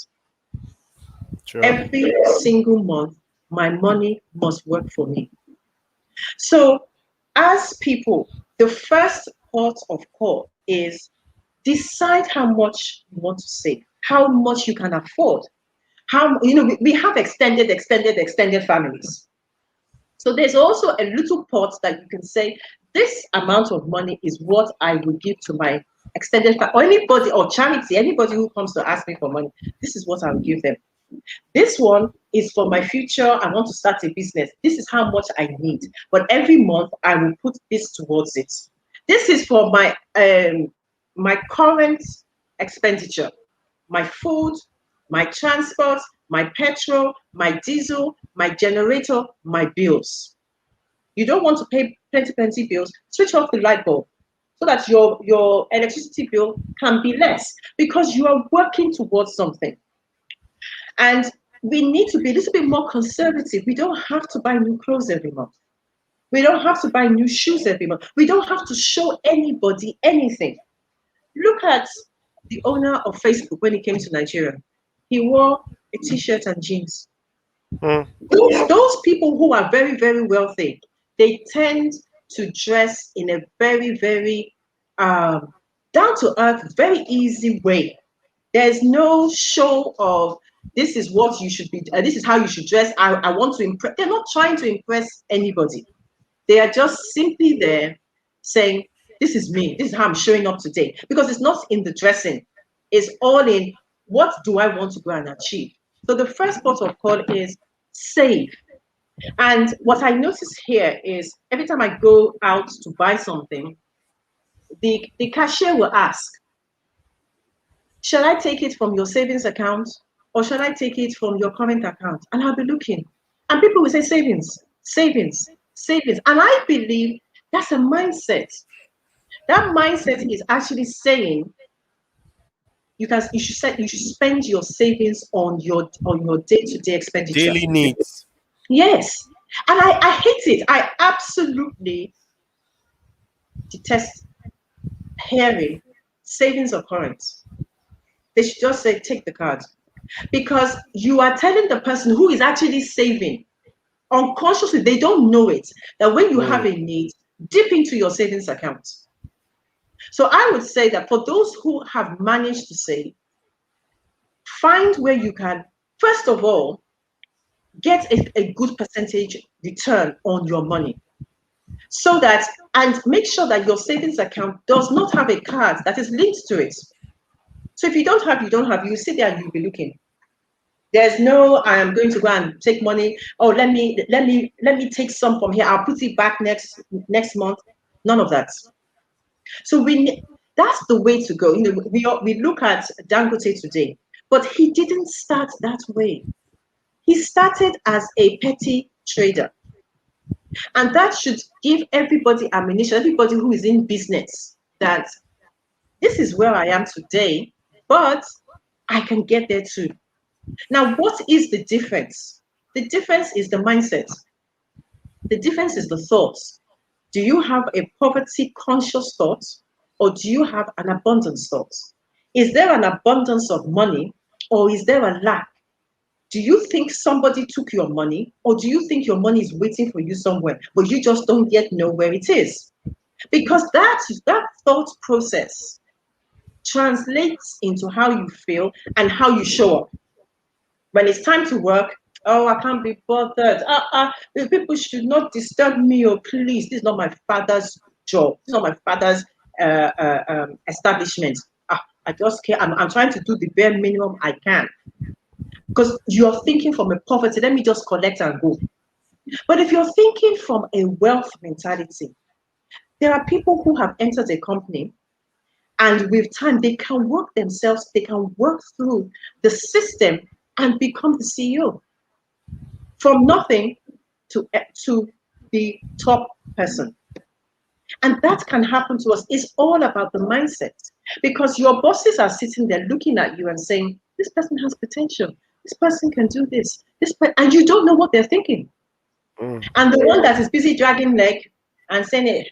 Speaker 1: Sure.
Speaker 2: Every single month, my money must work for me. So, as people, the first port of call is decide how much you want to save, how much you can afford. How, we have extended families. So there's also a little pot that you can say, this amount of money is what I will give to my extended family, or anybody, or charity, anybody who comes to ask me for money. This is what I'll give them. This one is for my future. I want to start a business. This is how much I need. But every month I will put this towards it. This is for my current expenditure, my food, my transport, my petrol, my diesel, my generator, my bills. You don't want to pay plenty bills, switch off the light bulb so that your electricity bill can be less because you are working towards something. And we need to be a little bit more conservative. We don't have to buy new clothes every month. We don't have to buy new shoes every month. We don't have to show anybody anything. Look at the owner of Facebook when he came to Nigeria. He wore a t-shirt and jeans.
Speaker 1: Mm.
Speaker 2: Those people who are very, very wealthy, they tend to dress in a very, very down to earth, very easy way. There's no show of this is what you should be, this is how you should dress. I want to impress. They're not trying to impress anybody. They are just simply there saying, this is me. This is how I'm showing up today. Because it's not in the dressing. It's all in what do I want to go and achieve. So the first port of call is save. And what I notice here is every time I go out to buy something, the cashier will ask, shall I take it from your savings account or shall I take it from your current account? And I'll be looking. And people will say savings, savings, savings. And I believe that's a mindset. That mindset is actually saying you should spend your savings on your day-to-day expenditure.
Speaker 1: Daily needs.
Speaker 2: Yes. And I hate it. I absolutely detest hearing savings or current. They should just say, take the card. Because you are telling the person who is actually saving, unconsciously, they don't know it, that when you have a need, dip into your savings account. So I would say that for those who have managed to save, find where you can, first of all, get a good percentage return on your money. So that, and make sure that your savings account does not have a card that is linked to it. So if you don't have, you don't have, you sit there and you'll be looking. There's no, I am going to go and take money. Oh, let me take some from here. I'll put it back next month. None of that. So that's the way to go. We look at Dangote today, but he didn't start that way. He started as a petty trader. And that should give everybody ammunition, everybody who is in business, that this is where I am today, but I can get there too. Now, what is the difference? The difference is the mindset. The difference is the thoughts. Do you have a poverty conscious thought or do you have an abundance thought? Is there an abundance of money or is there a lack? Do you think somebody took your money or do you think your money is waiting for you somewhere, but you just don't yet know where it is? Because that thought process translates into how you feel and how you show up. When it's time to work, oh, I can't be bothered. The people should not disturb me, oh, please. This is not my father's job. This is not my father's establishment. I just care. I'm trying to do the bare minimum I can. Because you're thinking from a poverty, let me just collect and go. But if you're thinking from a wealth mentality, there are people who have entered a company and with time, they can work themselves, they can work through the system and become the CEO. From nothing to the top person. And that can happen to us. It's all about the mindset because your bosses are sitting there looking at you and saying, this person has potential. This person can do this. And you don't know what they're thinking. And the one that is busy dragging leg and saying, hey,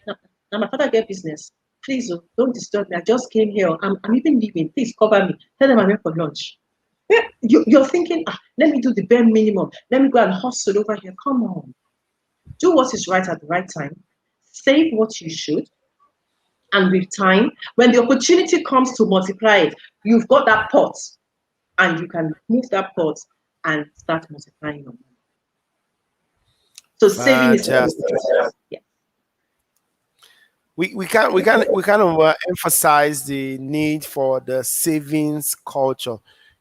Speaker 2: now my father get business. Please don't disturb me. I just came here. I'm even leaving. Please cover me. Tell them I went for lunch. Yeah, you're thinking, let me do the bare minimum. Let me go and hustle over here. Come on. Do what is right at the right time. Save what you should. And with time, when the opportunity comes to multiply it, you've got that pot and you can move that pot and start multiplying your money. So saving is
Speaker 1: Fantastic.
Speaker 2: yeah.
Speaker 1: We kind of emphasize the need for the savings culture.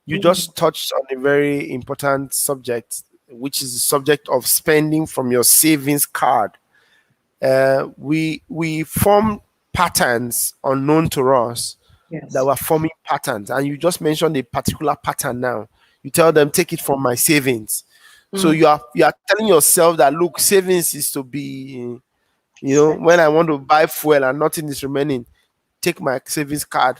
Speaker 1: You
Speaker 2: Mm,
Speaker 1: just touched on a very important subject, which is the subject of spending from your savings card. We form patterns unknown to us that
Speaker 2: yes.
Speaker 1: were forming patterns, and you just mentioned a particular pattern now. You tell them take it from my savings. So
Speaker 2: Mm,
Speaker 1: you are telling yourself that look, savings is to be, when
Speaker 2: spent.
Speaker 1: I want to buy fuel and nothing is remaining, take my savings card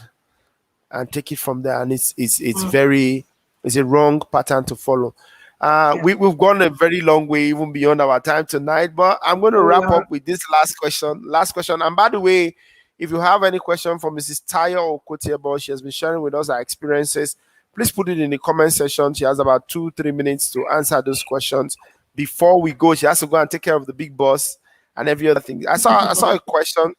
Speaker 1: and take it from there. And it's
Speaker 2: Mm,
Speaker 1: very, it's a wrong pattern to follow.
Speaker 2: yeah.
Speaker 1: We've gone a very long way, even beyond our time tonight. But I'm going to
Speaker 2: Oh,
Speaker 1: wrap
Speaker 2: yeah.
Speaker 1: up with this last question. Last question. And by the way, if you have any question for Mrs. Tayo Okotie-eboh, she has been sharing with us her experiences. Please put it in the comment section. She has about 2-3 minutes to answer those questions. Before we go, she has to go and take care of the big boss and every other thing. I saw a question.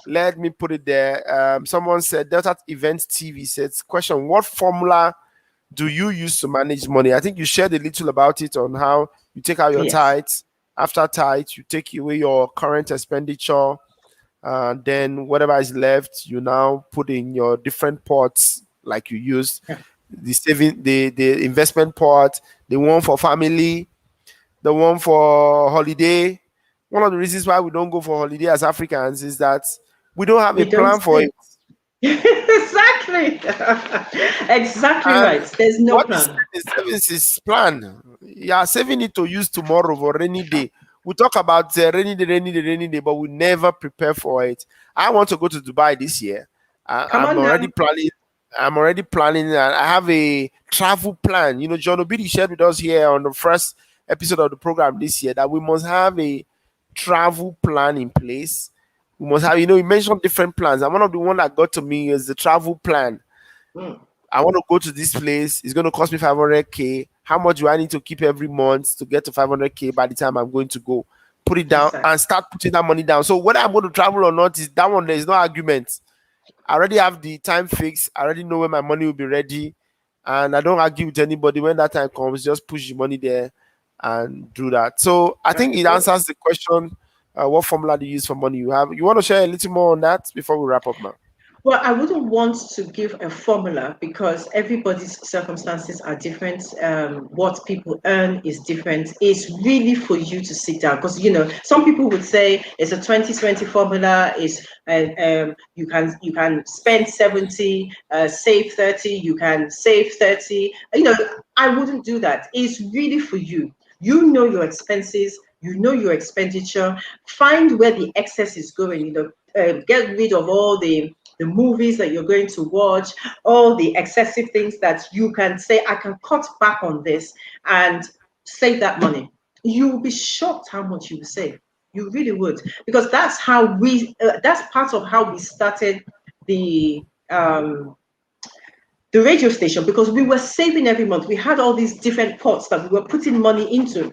Speaker 1: Let me put it there. Someone said Delta Events TV says, question, what formula do you use to manage money? I think you shared a little about it on how you take out your
Speaker 2: Yes.
Speaker 1: tithes. After tithes, you take away your current expenditure. Then whatever is left, you now put in your different pots like you used.
Speaker 2: Yeah.
Speaker 1: The saving, the investment pot, the one for family, the one for holiday. One of the reasons why we don't go for holiday as Africans is that we don't have a
Speaker 2: We don't
Speaker 1: plan for
Speaker 2: save.
Speaker 1: it.
Speaker 2: Exactly. Exactly
Speaker 1: And
Speaker 2: right. There's no
Speaker 1: what is
Speaker 2: plan.
Speaker 1: the savings is plan. You are saving it to use tomorrow for rainy day. We talk about rainy day, but we never prepare for it. I want to go to Dubai this year.
Speaker 2: Come
Speaker 1: I'm
Speaker 2: on
Speaker 1: already
Speaker 2: now.
Speaker 1: planning. I'm already planning. And I have a travel plan. John Obidi shared with us here on the first episode of the program this year that we must have a travel plan in place. We must have. You mentioned different plans, and one of the one that got to me is the travel plan.
Speaker 2: Mm,
Speaker 1: I want to go to this place. It's going to cost me 500K. How much do I need to keep every month to get to 500K by the time I'm going to go? Put it down
Speaker 2: exactly.
Speaker 1: and start putting that money down. So whether I'm going to travel or not is that one. There is no argument. I already have the time fixed. I already know when my money will be ready, and I don't argue with anybody. When that time comes, just push the money there and do that. So I
Speaker 2: That
Speaker 1: think
Speaker 2: is
Speaker 1: it
Speaker 2: it.
Speaker 1: answers the question. What formula do you use for money? You have. You want to share a little more on that before we wrap up now?
Speaker 2: Well, I wouldn't want to give a formula because everybody's circumstances are different. What people earn is different. It's really for you to sit down because some people would say it's a 2020 formula. Is you can spend 70, save 30. You can save 30. I wouldn't do that. It's really for you. You know your expenses. You know your expenditure. Find where the excess is going. Get rid of all the movies that you're going to watch, all the excessive things that you can say, I can cut back on this and save that money. You'll be shocked how much you will save. You really would, because that's part of how we started the um, the radio station because we were saving every month. We had all these different pots that we were putting money into.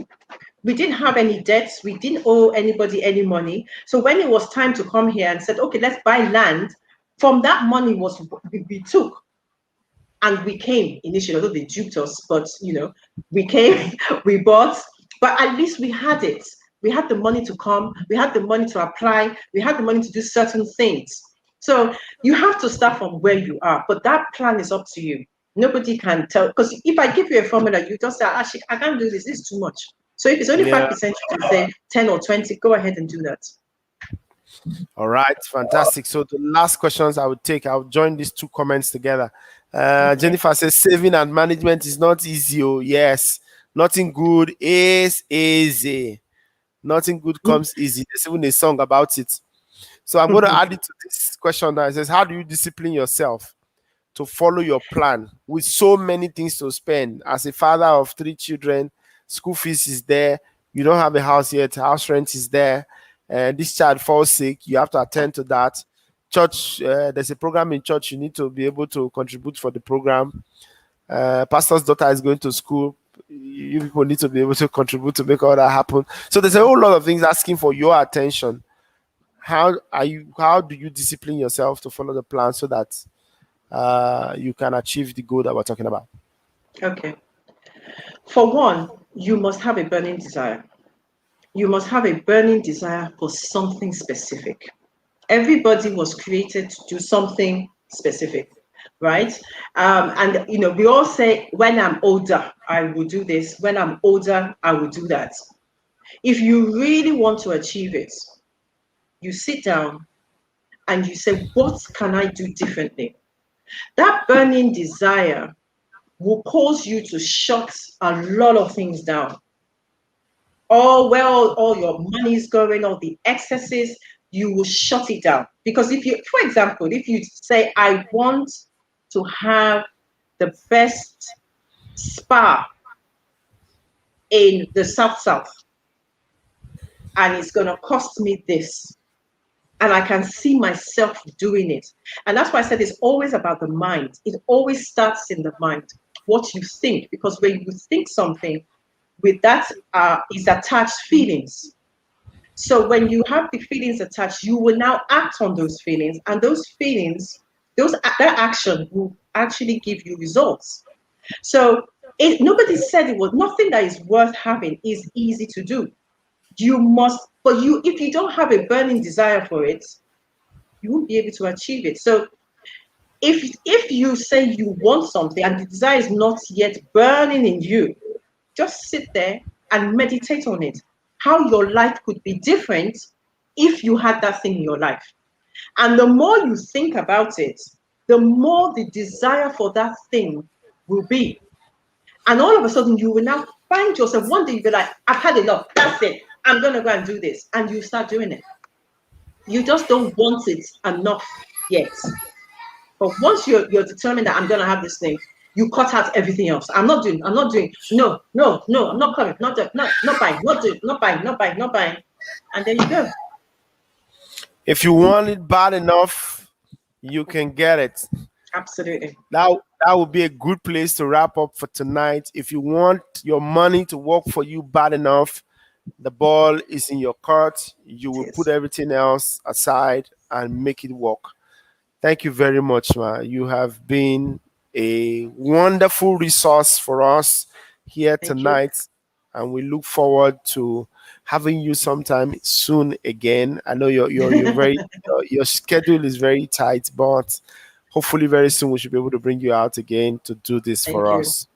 Speaker 2: We didn't have any debts. We didn't owe anybody any money. So when it was time to come here and said, okay, let's buy land, from that money we took and we came initially, although they duped us, but we came, we bought, but at least we had it. We had the money to come, we had the money to apply, we had the money to do certain things. So you have to start from where you are, but that plan is up to you. Nobody can tell, because if I give you a formula, you just say, I can't do this, this is too much. So if it's only
Speaker 1: Yeah.
Speaker 2: 5%, you can say 10 or 20, go ahead and do that.
Speaker 1: All right, fantastic. So the last questions I would take, I'll join these two comments together.
Speaker 2: Okay.
Speaker 1: Jennifer says saving and management is not easy. Oh, yes, nothing good is easy. Nothing good
Speaker 2: Mm,
Speaker 1: comes easy. There's even a song about it. So I'm going to add it to this question now. It says, how do you discipline yourself to follow your plan with so many things to spend? As a father of 3 children, school fees is there. You don't have a house yet. House rent is there. And this child falls sick. You have to attend to that. Church, there's a program in church. You need to be able to contribute for the program. Pastor's daughter is going to school. You people need to be able to contribute to make all that happen. So there's a whole lot of things asking for your attention. How do you discipline yourself to follow the plan so that you can achieve the goal that we're talking about?
Speaker 2: Okay. For one, you must have a burning desire. You must have a burning desire for something specific. Everybody was created to do something specific, right? And we all say, when I'm older, I will do this. When I'm older, I will do that. If you really want to achieve it, you sit down and you say, what can I do differently? That burning desire will cause you to shut a lot of things down. All your money is going, all the excesses, you will shut it down. Because for example, if you say, I want to have the best spa in the South, and it's going to cost me this, and I can see myself doing it. And that's why I said it's always about the mind. It always starts in the mind, what you think, because when you think something, with that is attached feelings. So when you have the feelings attached, you will now act on those feelings, and those feelings, that action will actually give you results. So nobody said it was nothing that is worth having is easy to do. You must, but if you don't have a burning desire for it, you won't be able to achieve it. So if you say you want something and the desire is not yet burning in you, just sit there and meditate on it. How your life could be different if you had that thing in your life. And the more you think about it, the more the desire for that thing will be. And all of a sudden, you will now find yourself, one day you'll be like, I've had enough, that's it. I'm going to go and do this. And you start doing it. You just don't want it enough yet. But once you're determined that I'm going to have this thing, you cut out everything else. I'm not doing, no, I'm not coming, not buying, not buying. And there you go.
Speaker 1: If you want it bad enough, you can get it.
Speaker 2: Absolutely.
Speaker 1: That would be a good place to wrap up for tonight. If you want your money to work for you bad enough, the ball is in your court. You will put everything else aside and make it work. Thank you very much, ma. You have been a wonderful resource for us here tonight, and we look forward to having you sometime soon again. I know you're very your schedule is very tight, but hopefully very soon we should be able to bring you out again to do this for us.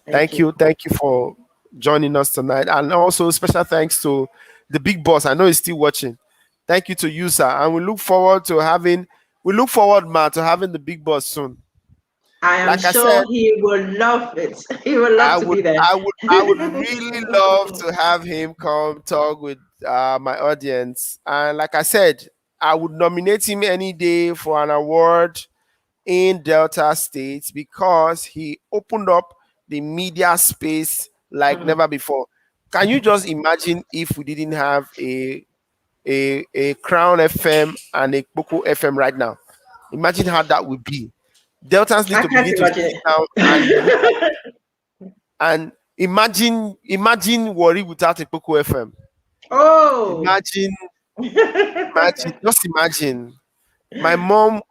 Speaker 1: Thank you for joining us tonight, and also special thanks to the big boss. I know he's still watching. Thank you to you, sir, and we look forward, ma, to having the big boss soon.
Speaker 2: I am sure he will love it. He will love to be there.
Speaker 1: I would really love to have him come talk with my audience. And like I said, I would nominate him any day for an award in Delta State because he opened up the media space like never before. Can you just imagine if we didn't have a Crown FM and a Boko FM right now? Imagine how that would be. Deltans need to begin to sit down and imagine Worry without a Boko FM.
Speaker 2: Oh,
Speaker 1: imagine, just imagine. My mom,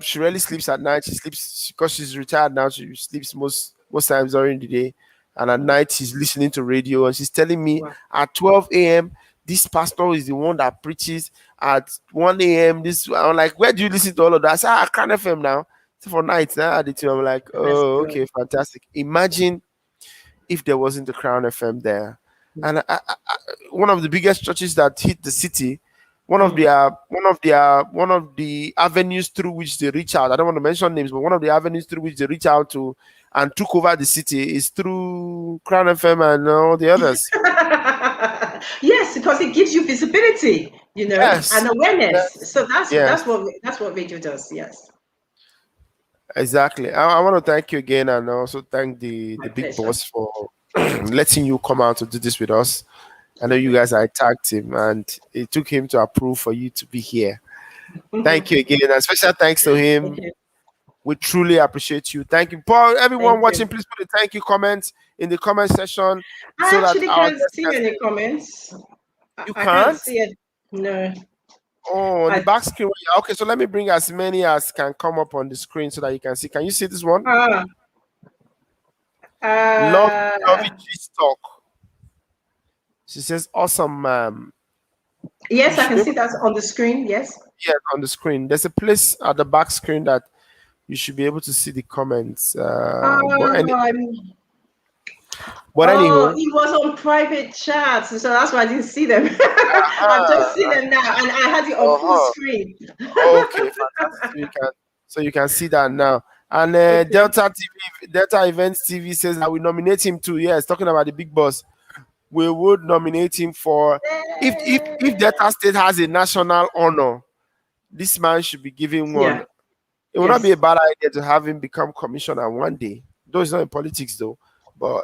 Speaker 1: she rarely sleeps at night. She sleeps because she's retired now. She sleeps most times during the day, and at night she's listening to radio. And she's telling me at 12 a.m. this pastor is the one that preaches. At 1 a.m. this. I'm like, where do you listen to all of that? I said, I can't FM now. So for nights now, I'm like, oh, okay, fantastic. Imagine if there wasn't the Crown FM there, and one of the biggest churches that hit the city. One of the avenues through which they reach out. I don't want to mention names, but one of the avenues through which they reach out to and took over the city is through Crown FM and all the others.
Speaker 2: Yes, because it gives you visibility. and
Speaker 1: Yes,
Speaker 2: awareness.
Speaker 1: yes,
Speaker 2: So that's
Speaker 1: yes.
Speaker 2: what radio does. Yes,
Speaker 1: Exactly. I want to thank you again, and also thank
Speaker 2: my
Speaker 1: the big
Speaker 2: pleasure.
Speaker 1: boss for letting you come out to do this with us. I know you
Speaker 2: Okay.
Speaker 1: guys are a tag team, and it took him to approve for you to be here. Thank you again, and special thanks to
Speaker 2: Thank
Speaker 1: him.
Speaker 2: you.
Speaker 1: We truly appreciate you. Thank you, Paul.
Speaker 2: Thank
Speaker 1: Everyone
Speaker 2: you.
Speaker 1: watching, please put a thank you comment in the comment section
Speaker 2: I
Speaker 1: so that
Speaker 2: actually
Speaker 1: our
Speaker 2: can't
Speaker 1: guests
Speaker 2: see
Speaker 1: can
Speaker 2: any
Speaker 1: see.
Speaker 2: comments.
Speaker 1: You
Speaker 2: I can't
Speaker 1: can't.
Speaker 2: see it. No.
Speaker 1: Oh, on the
Speaker 2: I
Speaker 1: back screen. Yeah, okay, so let me bring as many as can come up on the screen so that you can see. Can you see this one?
Speaker 2: ah
Speaker 1: Love, love
Speaker 2: uh
Speaker 1: it, G's talk. She says, awesome, ma'am. You
Speaker 2: yes, I
Speaker 1: should
Speaker 2: can
Speaker 1: be
Speaker 2: see
Speaker 1: able to
Speaker 2: that on the screen. Yes.
Speaker 1: see it on the screen. There's a place at the back screen that you should be able to see the comments.
Speaker 2: I'm
Speaker 1: But
Speaker 2: Oh,
Speaker 1: anyhow,
Speaker 2: it was on private chats, so that's why I didn't see them. I've just seen
Speaker 1: uh-huh,
Speaker 2: them now, and I had it on full
Speaker 1: uh-huh.
Speaker 2: screen.
Speaker 1: Okay, fantastic. So you can see that now. And
Speaker 2: Okay.
Speaker 1: Delta Events TV says that we nominate him too. Yes, talking about the big boss. We would nominate him for if Delta State has a national honor, this man should be given one.
Speaker 2: Yeah.
Speaker 1: It will not be a
Speaker 2: Yes.
Speaker 1: bad idea to have him become commissioner one day. Though it's not in politics though, but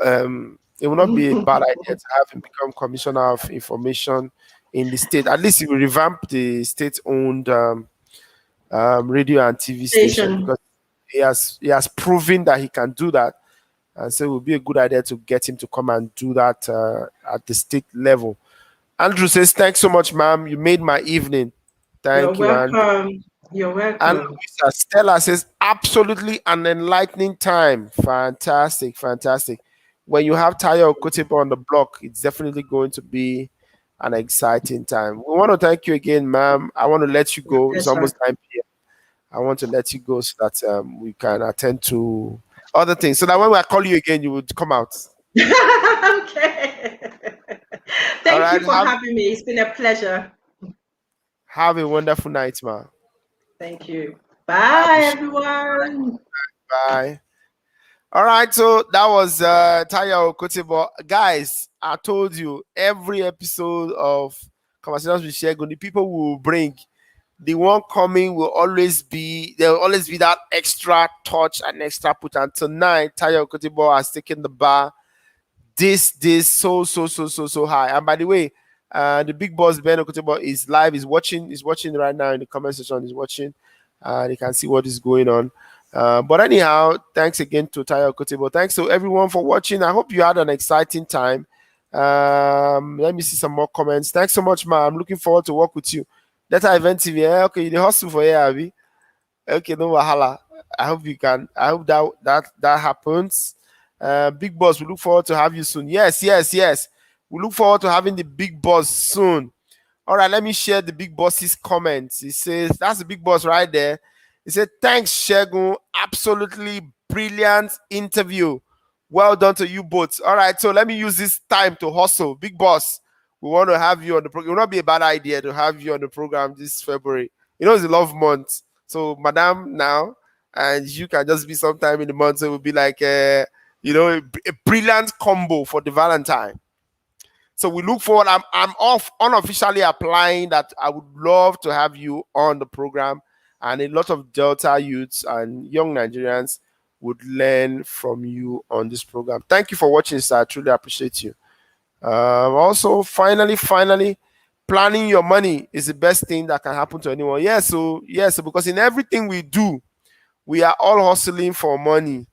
Speaker 1: it will not be a bad idea to have him become commissioner of information in the state. At least it will revamp the state-owned radio and TV station
Speaker 2: Station.
Speaker 1: because he has proven that he can do that, and so it would be a good idea to get him to come and do that at the state level. Andrew says, "Thanks so much, ma'am. You made my evening.
Speaker 2: You're
Speaker 1: Thank you, Andrew."
Speaker 2: welcome. You're
Speaker 1: And
Speaker 2: welcome.
Speaker 1: Louisa Stella says, absolutely an enlightening time. Fantastic, fantastic. When you have Tayo Okotie-eboh on the block, it's definitely going to be an exciting time. We want to thank you again, ma'am. I want to let you
Speaker 2: My
Speaker 1: go. It's
Speaker 2: pleasure.
Speaker 1: almost 9 p.m. I want to let you go so that we can attend to other things. So that when I call you again, you would come out.
Speaker 2: Okay.
Speaker 1: All
Speaker 2: Thank
Speaker 1: right.
Speaker 2: you for having me. It's been a pleasure.
Speaker 1: Have a wonderful night, man.
Speaker 2: Thank you.
Speaker 1: I
Speaker 2: Bye,
Speaker 1: appreciate it.
Speaker 2: everyone.
Speaker 1: Bye. All right, so that was Taya Okotie-eboh. Guys, I told you every episode of Conversations with Segun, the people we will bring, the one coming will always be there will always be that extra touch and extra put. And tonight, Taya Okotie-eboh has taken the bar this so high. And by the way, the big boss Ben Okotie-eboh is live, is watching right now in the comment section, he's watching, and you can see what is going on. But anyhow, thanks again to Tayo Okotie-eboh. Thanks to everyone for watching. I hope you had an exciting time. Let me see some more comments. Thanks so much, man. I'm looking forward to work with you. Data Event TV. Okay, the hustle for here, Abby. Okay, no wahala. I hope you can. I hope that happens. Big boss, we look forward to have you soon. Yes, yes, yes. We look forward to having the big boss soon. All right, let me share the big boss's comments. He says, that's the big boss right there. He said, thanks, Segun. Absolutely brilliant interview. Well done to you both. All right, so let me use this time to hustle. Big boss, we want to have you on the program. It will not be a bad idea to have you on the program this February. You know, it's a love month. So, madam, now, and you can just be sometime in the month. So it will be like, a brilliant combo for the Valentine. So we look forward. I'm off unofficially applying that I would love to have you on the program, and a lot of Delta youths and young Nigerians would learn from you on this program. Thank you for watching, sir. I truly appreciate you. Also, finally, planning your money is the best thing that can happen to anyone. Yes, so because in everything we do, we are all hustling for money.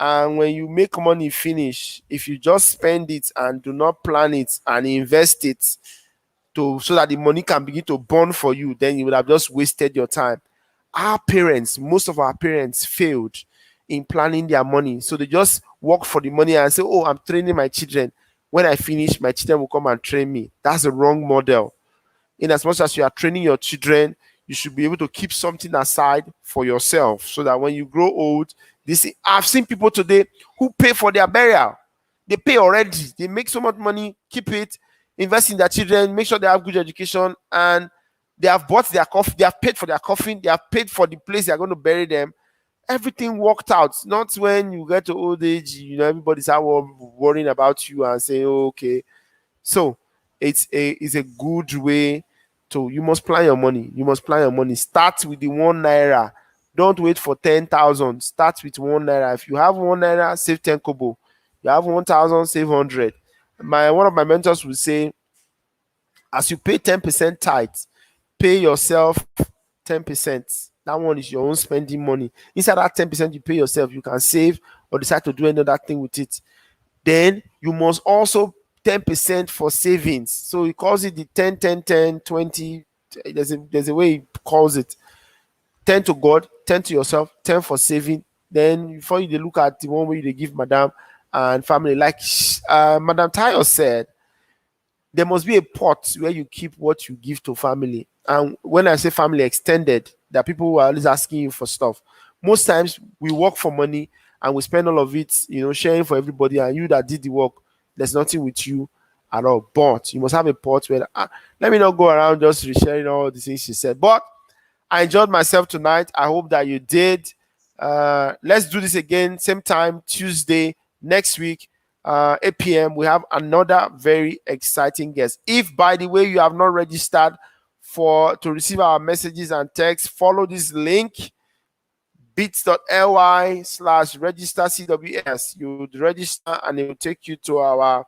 Speaker 1: And when you make money finish, if you just spend it and do not plan it and invest it so that the money can begin to burn for you, then you would have just wasted your time. Most of our parents failed in planning their money. So they just work for the money and say, oh, I'm training my children. When I finish, my children will come and train me. That's the wrong model. In as much as you are training your children, you should be able to keep something aside for yourself so that when you grow old, I've seen people today who pay for their burial. They pay already. They make so much money, keep it, invest in their children, make sure they have good education, and they have bought their coffin, they have paid for their coffin, they have paid for the place they are going to bury them. Everything worked out. Not when you get to old age, everybody's out worrying about you and saying, oh, okay. So it's a good way So you must plan your money. You must plan your money. Start with the 1 naira. Don't wait for 10,000. Start with 1 naira. If you have 1 naira, save 10 kobo. You have 1,000, save 100. One of my mentors will say, as you pay 10% tithe, pay yourself 10%. That one is your own spending money. Inside that 10% you pay yourself, you can save or decide to do another thing with it. Then you must also 10% for savings. So he calls it the 10, 10, 10, 20. There's a way he calls it. 10 to God, 10 to yourself, 10 for saving. Then before you look at the one where you give madam and family, like Madam Tayo said, there must be a pot where you keep what you give to family. And when I say family extended, there are people who are always asking you for stuff. Most times we work for money and we spend all of it, sharing for everybody. And you that did the work, there's nothing with you at all. But you must have a pot where, let me not go around just resharing all the things she said. But I enjoyed myself tonight. I hope that you did. Let's do this again, same time, Tuesday next week, 8 p.m. We have another very exciting guest. If, by the way, you have not registered to receive our messages and texts, follow this link, bit.ly/register CWS. You would register and it will take you to our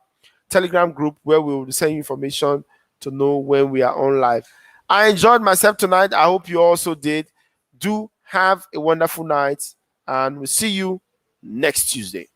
Speaker 1: Telegram group where we will send you information to know when we are on live. I enjoyed myself tonight. I hope you also did. Do have a wonderful night, and we'll see you next Tuesday.